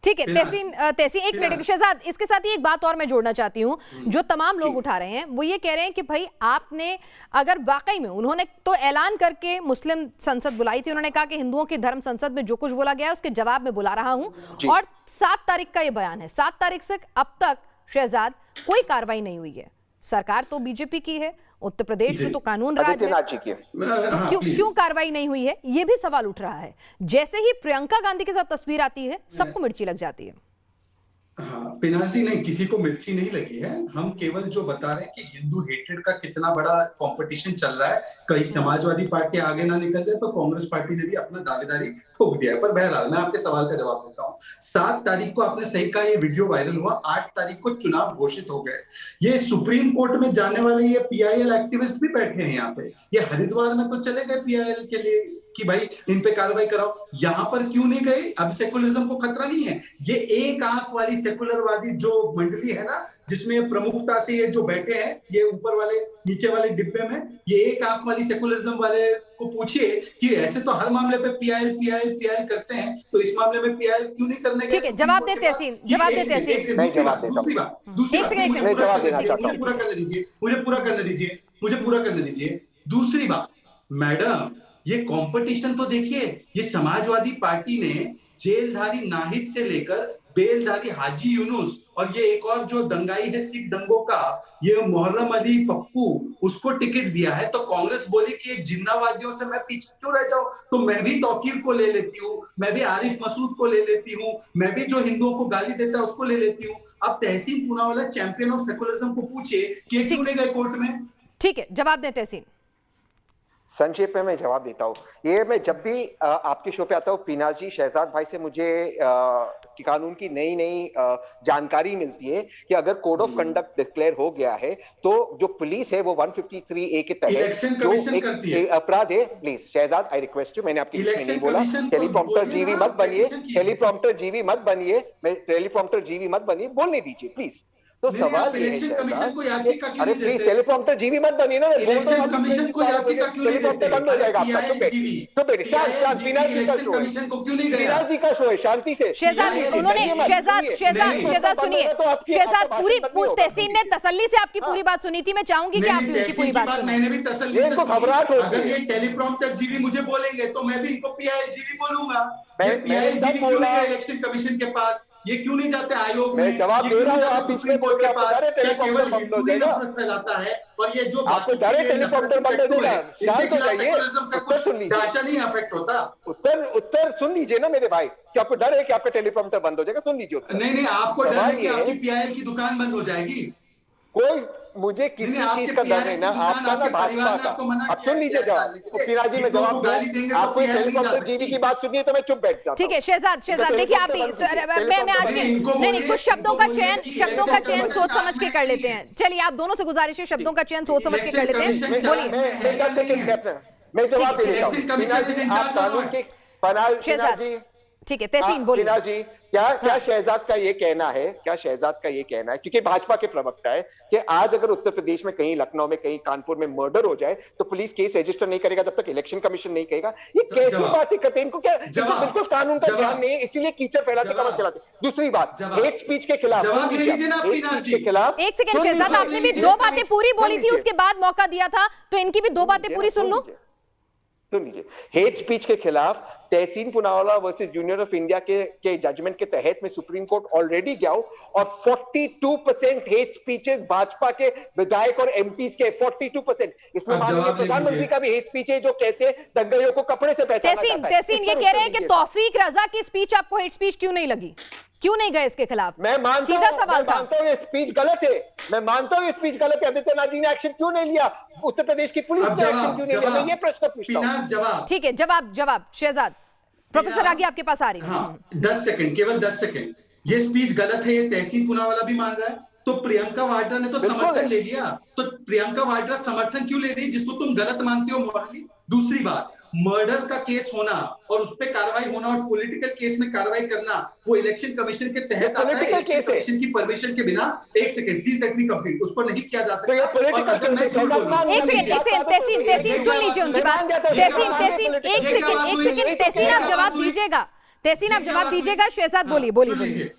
ठीक है तहसीन एक मिनट शहजाद, इसके साथ ही एक बात और मैं जोड़ना चाहती हूँ। जो तमाम लोग उठा रहे हैं वो ये कह रहे हैं कि भाई आपने अगर वाकई में, उन्होंने तो ऐलान करके मुस्लिम संसद बुलाई थी, उन्होंने कहा कि हिंदुओं की धर्म संसद में जो कुछ बोला गया है उसके जवाब में बुला रहा हूं, और 7 तारीख का ये बयान है। 7 तारीख से अब तक शहजाद कोई कार्रवाई नहीं हुई है। सरकार तो बीजेपी की है, उत्तर प्रदेश में तो कानून राज है, क्यों कार्रवाई नहीं हुई है, ये भी सवाल उठ रहा है। जैसे ही प्रियंका गांधी के साथ तस्वीर आती है सबको मिर्ची लग जाती है। हाँ पिनाक जी, नहीं, किसी को मिर्ची नहीं लगी है। हम केवल जो बता रहे हैं कि हिंदू हेट्रेड का कितना बड़ा कंपटीशन चल रहा है। कहीं समाजवादी पार्टी आगे ना निकल जाए तो कांग्रेस पार्टी ने भी अपना दावेदारी ठोक दिया है। पर बहरहाल मैं आपके सवाल का जवाब देता हूँ। 7 तारीख को आपने सही कहा, ये वीडियो वायरल हुआ। 8 तारीख को चुनाव घोषित हो गए। ये सुप्रीम कोर्ट में जाने वाले ये PIL एक्टिविस्ट भी बैठे हैं यहाँ पे। ये हरिद्वार में तो चले गए PIL के लिए कि भाई इन पे कार्रवाई कराओ, यहाँ पर क्यों नहीं गए? अब सेकुलरिज्म को खतरा नहीं है। ये एक आंख वाली सेकुलरवादी जो मंडली है ना, जिसमें प्रमुखता से ये जो बैठे हैं, ये ऊपर वाले नीचे वाले डिब्बे में, ये एक आंख वाली सेकुलरिज्म वाले को पूछिए कि ऐसे तो हर मामले पे PIL करते हैं, तो इस मामले में PIL क्यों नहीं करने? ठीक है, जवाब दे तहसीन, जवाब दे तहसीन। दूसरी बात मुझे पूरा करने दीजिए। दूसरी बात, मैडम, ये कंपटीशन तो देखिए। ये समाजवादी पार्टी ने जेलधारी नाहिद से लेकर बेलधारी हाजी यूनुस, और ये एक और जो दंगाई है सिख दंगों का, ये मुहर्रम अली पप्पू, उसको टिकट दिया है। तो कांग्रेस बोली कि ये जिन्नावादियों से मैं पीछे क्यों रह जाऊं, तो मैं भी तौकीर को ले लेती हूँ, मैं भी आरिफ मसूद को ले लेती हूँ, मैं भी जो हिंदुओं को गाली देता है उसको ले लेती हूँ। अब तहसीन पूनावाला चैंपियन ऑफ सेकुलरिज्म को पूछिए कि क्यों नहीं गए कोर्ट में। ठीक है, जवाब दें तहसीन। संक्षेप में मैं जवाब देता हूँ। ये मैं जब भी आपके शो पे आता हूँ, पिनाक जी, शहजाद भाई से मुझे कानून की नई जानकारी मिलती है कि अगर कोड ऑफ कंडक्ट डिक्लेयर हो गया है तो जो पुलिस है वो 153A के तहत जो एक अपराध है। Please Shahzad, I request you, मैंने आपकी नहीं बोला टेलीप्रॉम्प्टर जीवी मत बनिए, टेलीप्रॉम्प्टर जीवी मत बनिए, बोलने दीजिए प्लीज। तो सवाल इलेक्शन कमीशन को याचिका क्यों नहीं देते? टेलीप्रॉम्प्टर जीवी मत बनिए ना। इलेक्शन कमीशन को याचिका क्यों नहीं देते? बंद हो जाएगा आपका। तो बेटे शांत, पिनाक जी का शो है, पिनाक जी का शो है, शांति से। शहजाद सुनिए, शहजाद पूरी तहसीन ने तसल्ली से आपकी पूरी बात सुनी थी। मैं चाहूंगी कि आप भी उनकी पूरी बात सुनें। मैंने भी तसल्ली से सुनी। घबराहट होती है। अगर ये टेलीप्रॉम्प्टर जीवी मुझे बोलेंगे तो मैं भी इनको PIL जीवी बोलूंगा। PIL जीवी क्यों नहीं गए इलेक्शन कमीशन के पास? ये क्यों नहीं जाते आयोग में? जवाब दे रहा हूं, आप सुप्रीम कोर्ट के पास केवल हिंदू ही नफरत फैलाता है, और ये जो आपको डायरेक्ट टेलीप्रॉम्प्टर बंद हो जाएगा। शांत हो जाइए, उत्तर सुन लीजिए। ढांचा नहीं अफेक्ट होता। उत्तर सुन लीजिए ना मेरे भाई। क्या आपको डर है कि आपका टेलीप्रॉम्प्टर बंद हो जाएगा? सुन लीजिए उत्तर। नहीं, आपको डर है कि आपकी PIL की दुकान बंद हो जाएगी। मुझे किसी चीज का डर नहीं ना, आपका ना भाजपा का। अब सुन लीजिए जवाब, पिनाजी में जवाब दूं, आपको हेलीकॉप्टर जीवी की बात सुनिए तो मैं चुप बैठ जाता। ठीक है शहजाद, देखिए आप मैं आज के नहीं कुछ शब्दों का चयन सोच समझ के कर लेते हैं। चलिए आप दोनों से गुजारिश है, शब्दों का चयन सोच समझ के कर लेते हैं। बोलिए, मैं जवाब दे देता हूँ। आप कानून के पिनाजी, ठीक है तहसीन बोलिए। पिनाजी क्या शहजाद का ये कहना है, क्योंकि भाजपा के प्रवक्ता है कि आज अगर उत्तर प्रदेश में कहीं, लखनऊ में कहीं, कानपुर में मर्डर हो जाए तो पुलिस केस रजिस्टर नहीं करेगा जब तक इलेक्शन कमीशन नहीं कहेगा। ये कैसी बातें करते हैं? इनको क्या बिल्कुल कानून का ज्ञान नहीं है, इसीलिए कीचड़ फैलाते कमर चलाते। दूसरी बात, हेट स्पीच के खिलाफ, एक सेकंड शहजाद, आपने भी 2 बातें पूरी बोली थी, उसके बाद मौका दिया था, तो इनकी भी 2 बातें पूरी सुन लो। सुन लीजिए, हेट स्पीच के खिलाफ तहसीन पुनावाला वर्सेस जूनियर ऑफ इंडिया के जजमेंट के तहत में सुप्रीम कोर्ट ऑलरेडी गया और 42% हेट स्पीचेस भाजपा के विधायक और एमपीज के 42%। इसमें माननीय प्रधानमंत्री का भी हेट स्पीच है जो कहते हैं दंगइयों को कपड़े से पहचाना जाता है। तहसीन ये कह रहे हैं कि तौफीक रजा की स्पीच आपको हेट स्पीच क्यों नहीं लगी, क्यों नहीं गए इसके खिलाफ? मैं मानता हूं ये स्पीच गलत है, मैं मानता हूं ये स्पीच गलत है। आदित्यनाथ जी ने एक्शन क्यों नहीं लिया? उत्तर प्रदेश की पुलिस ने एक्शन क्यों नहीं लिया? मैं ये प्रश्न पूछता हूं। ठीक है, जवाब शहजाद। प्रोफेसर आगे आपके पास आ रही है। 10 सेकंड, केवल 10 सेकंड। ये स्पीच गलत है, ये तहसीन पुनावाला भी मान रहा है, तो प्रियंका वाड्रा ने तो समर्थन ले लिया, तो प्रियंका वाड्रा समर्थन क्यों ले रही जिसको तुम गलत मानते हो मॉरली? दूसरी बात, मर्डर का केस होना और उस पे कार्रवाई होना और पॉलिटिकल केस में कार्रवाई करना वो इलेक्शन कमीशन के तहत आता है, इलेक्शन कमीशन की परमिशन के बिना। एक second please let me complete, उसको नहीं किया जा सकता। एक सेकंड तहसीन सुन लीजिए उनकी बात। तहसीन एक सेकंड तहसीन आप जवाब दीजिएगा। शहजाद बोलिए।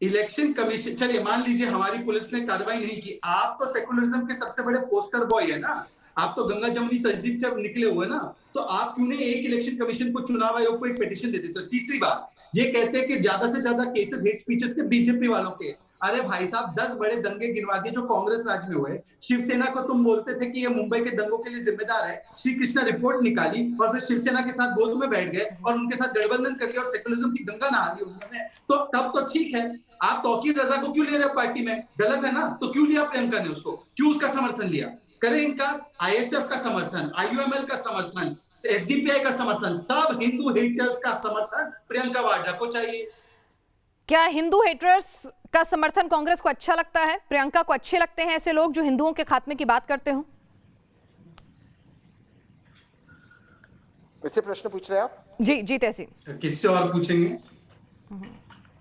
इलेक्शन कमीशन, चलिए मान लीजिए हमारी पुलिस ने कार्रवाई नहीं की, आप तो सेकुलरिज्म के सबसे बड़े पोस्टर बॉय है ना, आप तो गंगा जमुनी तहजीब से अब निकले हुए ना, तो आप क्यों नहीं एक इलेक्शन कमीशन को, चुनाव आयोग को एक पिटीशन दे देते? तीसरी बात, ये कहते हैं कि ज्यादा से ज्यादा केसेस हेट स्पीचेस के बीजेपी वालों के। अरे भाई साहब, 10 बड़े दंगे गिनवा दिए जो कांग्रेस राज में हुए। शिवसेना को तुम बोलते थे कि ये मुंबई के दंगों के लिए जिम्मेदार है, श्री कृष्णा रिपोर्ट निकाली और फिर शिवसेना के साथ गोद में बैठ गए और उनके साथ गठबंधन कर लिया और सेकुलरिज्म की गंगा नहा दी उन्होंने। तो तब तो ठीक है, आप तौकीर रजा को क्यों ले रहे हो पार्टी में? गलत है ना? तो क्यों लिया प्रियंका ने उसको? क्यों उसका समर्थन लिया? करें इनका आईएसएफ का समर्थन, आईयूएमएल का समर्थन, एसडीपीआई का समर्थन, सब हिंदू हेटर्स का समर्थन प्रियंका वाड्रा को चाहिए। क्या हिंदू हेटर्स का समर्थन कांग्रेस को अच्छा लगता है? प्रियंका को अच्छे लगते हैं ऐसे लोग जो हिंदुओं के खात्मे की बात करते हो? किससे प्रश्न पूछ रहे हैं आप? जी तहसीन। किससे और पूछेंगे?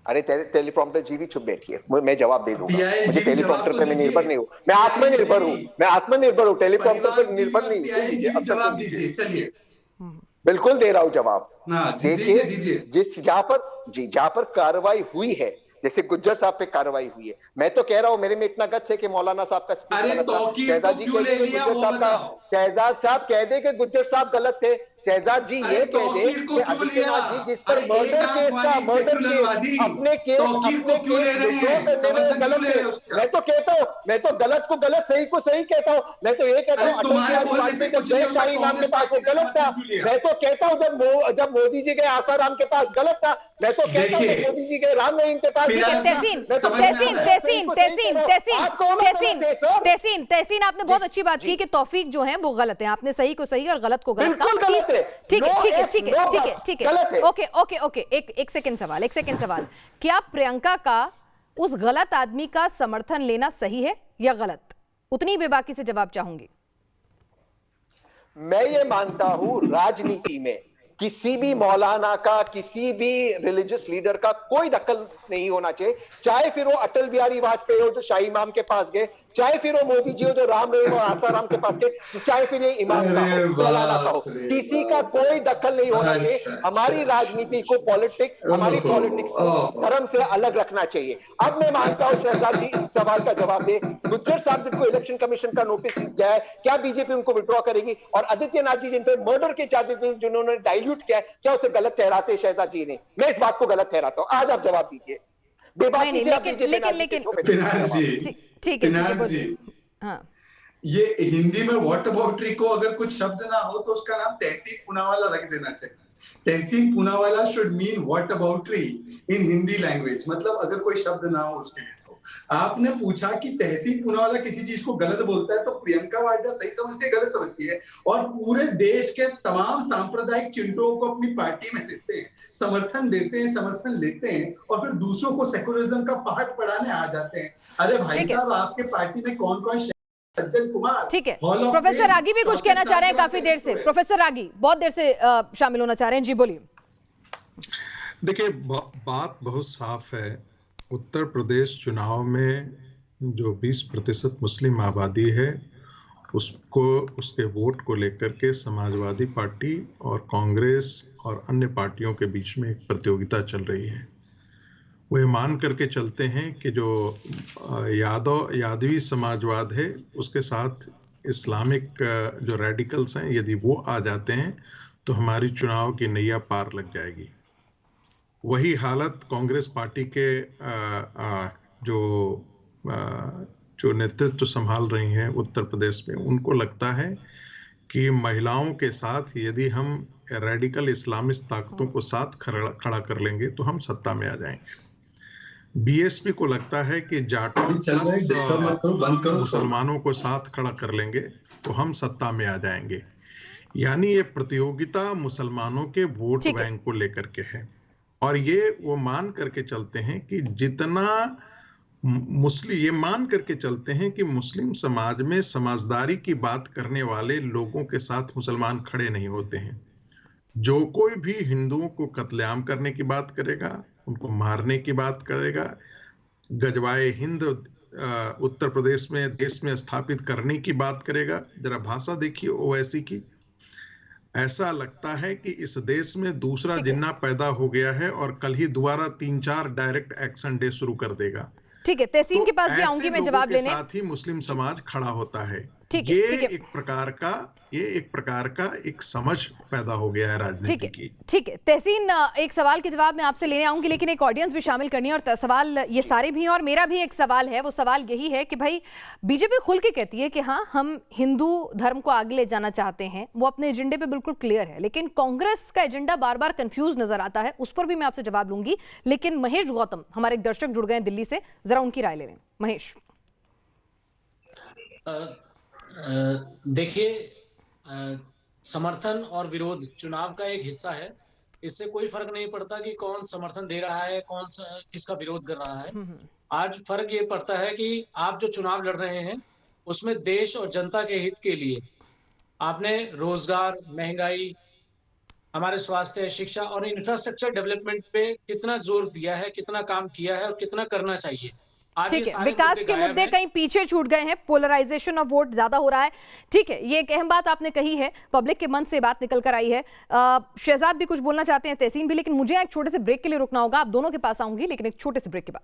अरे टेलीप्रॉम्प्टर जी भी चुप बैठिए, मैं जवाब दे दूंगा। मुझे टेलीप्रॉम्प्टर पे मैं निर्भर नहीं हूँ, मैं आत्मनिर्भर हूँ, टेलीप्रॉम्प्टर पर निर्भर नहीं। जवाब दीजिए, चलिए। बिल्कुल दे रहा हूँ जवाब। देखिए जहाँ पर कार्रवाई हुई है, जैसे गुज्जर साहब पे कार्रवाई हुई है, मैं तो कह रहा हूँ मेरे में इतना गट्स है कि मौलाना साहब का शहजाद साहब कह दे कि गुज्जर साहब गलत थे। शहजाद जी ये कह दे कि आदित्यनाथ जी जिस पर मर्डर केस अपने केस गलत है। मैं तो गलत को गलत, सही को सही कहता हूँ। मैं तो ये कहता हूँ जब शाही इमाम के पास वो गलत था। मैं तो कहता हूँ जब मोदी जी गए आसाराम के पास गलत था। मैं तो कहता हूँ मोदी जी गए राम रहीम के पास। तहसीन आपने बहुत अच्छी बात की कि तौफीक जो है वो गलत है, आपने सही को सही और गलत को गलत कहा। ठीक है। ओके। एक सेकंड सवाल, क्या प्रियंका का उस गलत आदमी का समर्थन लेना सही है या गलत? उतनी बेबाकी से जवाब चाहूंगी। मैं ये मानता हूं राजनीति में किसी भी मौलाना का, किसी भी रिलीजियस लीडर का कोई दखल नहीं होना चाहिए, चाहे फिर वो अटल बिहारी वाजपेयी हो जो शाही इमाम के पास गए, चाहे फिर वो मोदी जी हो जो राम रहीम और आसाराम के पास गए, चाहे फिर ये इमाम का हो, मौलाना का हो, किसी का कोई दखल नहीं होना चाहिए। हमारी राजनीति को हमारी पॉलिटिक्स को धर्म से अलग रखना चाहिए। अब मैं मानता हूं शहजाद जी इस सवाल का जवाब दे, गुज्जर साहब जिनको इलेक्शन कमीशन का नोटिस गया है, क्या बीजेपी उनको विड्रॉ करेगी? और आदित्यनाथ जी जिन पे मर्डर के चार्जेस जिन्होंने डाइल्यूट किया है, क्या उसे गलत ठहराते शहजाद जी ने? मैं इस बात को गलत ठहराता हूं। आज आप जवाब दीजिए। हाँ। ये हिंदी में व्हाट अबाउटरी को अगर कुछ शब्द ना हो तो उसका नाम तहसीन पूनावाला रख देना चाहिए। Tehseen Poonawalla should mean what अबाउटरी इन हिंदी लैंग्वेज, मतलब अगर कोई शब्द ना हो उसके लिए। तो आपने पूछा कि तहसीन पूनावाला किसी चीज को गलत बोलता है तो प्रियंका वाड्रा सही समझती है, गलत समझती है, और पूरे देश के तमाम सांप्रदायिक चिंटुओं को अपनी पार्टी में लेते हैं, समर्थन देते हैं, समर्थन लेते हैं, और फिर दूसरों को सेकुलरिज्म का पाठ पढ़ाने आ जाते हैं। अरे भाई साहब, आपके पार्टी में कौन कौन, सज्जन कुमार, ठीक है, प्रोफेसर रागी भी कुछ कहना चाह रहे हैं काफी देर से। प्रोफेसर रागी बहुत देर से शामिल होना चाह रहे हैं, जी बोलिए। देखिए, बात बहुत साफ है। उत्तर प्रदेश चुनाव में जो 20% मुस्लिम आबादी है, उसको, उसके वोट को लेकर के समाजवादी पार्टी और कांग्रेस और अन्य पार्टियों के बीच में एक प्रतियोगिता चल रही है। वो ये मान करके चलते हैं कि जो यादवी समाजवाद है, उसके साथ इस्लामिक जो रेडिकल्स हैं, यदि वो आ जाते हैं तो हमारी चुनाव की नैया पार लग जाएगी। वही हालत कांग्रेस पार्टी के जो नेतृत्व संभाल रही हैं उत्तर प्रदेश में, उनको लगता है कि महिलाओं के साथ यदि हम रेडिकल इस्लामिस्ट ताकतों को साथ खड़ा कर लेंगे तो हम सत्ता में आ जाएंगे। बीएसपी को लगता है कि जाटों मुसलमानों को साथ खड़ा कर लेंगे तो हम सत्ता में आ जाएंगे। यानी ये प्रतियोगिता मुसलमानों के वोट बैंक को लेकर के है, और ये वो मान करके चलते हैं कि जितना ये मान करके चलते हैं कि मुस्लिम समाज में समझदारी की बात करने वाले लोगों के साथ मुसलमान खड़े नहीं होते हैं। जो कोई भी हिंदुओं को कत्लेआम करने की बात करेगा, उनको मारने की बात करेगा, गजवाए हिंद उत्तर प्रदेश में देश में स्थापित करने की बात करेगा, जरा भाषा देखिए ओवैसी की। ऐसा लगता है कि इस देश में दूसरा जिन्ना पैदा हो गया है और कल ही दोबारा 3-4 डायरेक्ट एक्शन डे शुरू कर देगा। ठीक है, तहसीन के पास भी आऊंगी मैं जवाब लेने। साथ ही मुस्लिम समाज खड़ा होता है। ये एक प्रकार का एक समझ पैदा हो गया है राजनीति की। ठीक है तहसीन, एक सवाल के जवाब मैं आपसे लेने आऊंगी, लेकिन एक ऑडियंस भी शामिल करनी है और सवाल ये सारे भी हैं, और मेरा भी एक सवाल है। वो सवाल यही है कि भाई बीजेपी खुल के कहती है कि हाँ हम हिंदू धर्म को आगे ले जाना चाहते हैं, वो अपने एजेंडे पे बिल्कुल क्लियर है, लेकिन कांग्रेस का एजेंडा बार बार कंफ्यूज नजर आता है। उस पर भी मैं आपसे जवाब लूंगी, लेकिन महेश गौतम हमारे एक दर्शक जुड़ गए हैं दिल्ली से, जरा उनकी राय ले लें। महेश। देखिए, समर्थन और विरोध चुनाव का एक हिस्सा है। इससे कोई फर्क नहीं पड़ता कि कौन समर्थन दे रहा है, कौन किसका विरोध कर रहा है। आज फर्क ये पड़ता है कि आप जो चुनाव लड़ रहे हैं उसमें देश और जनता के हित के लिए आपने रोजगार, महंगाई, हमारे स्वास्थ्य, शिक्षा और इंफ्रास्ट्रक्चर डेवलपमेंट पे कितना जोर दिया है, कितना काम किया है और कितना करना चाहिए। ठीक है, विकास के मुद्दे कहीं पीछे छूट गए हैं, पोलराइजेशन ऑफ वोट ज्यादा हो रहा है। ठीक है, ये एक अहम बात आपने कही है, पब्लिक के मन से बात निकल कर आई है। शहजाद भी कुछ बोलना चाहते हैं, तहसीन भी, लेकिन मुझे एक छोटे से ब्रेक के लिए रुकना होगा। आप दोनों के पास आऊंगी, लेकिन एक छोटे से ब्रेक के बाद।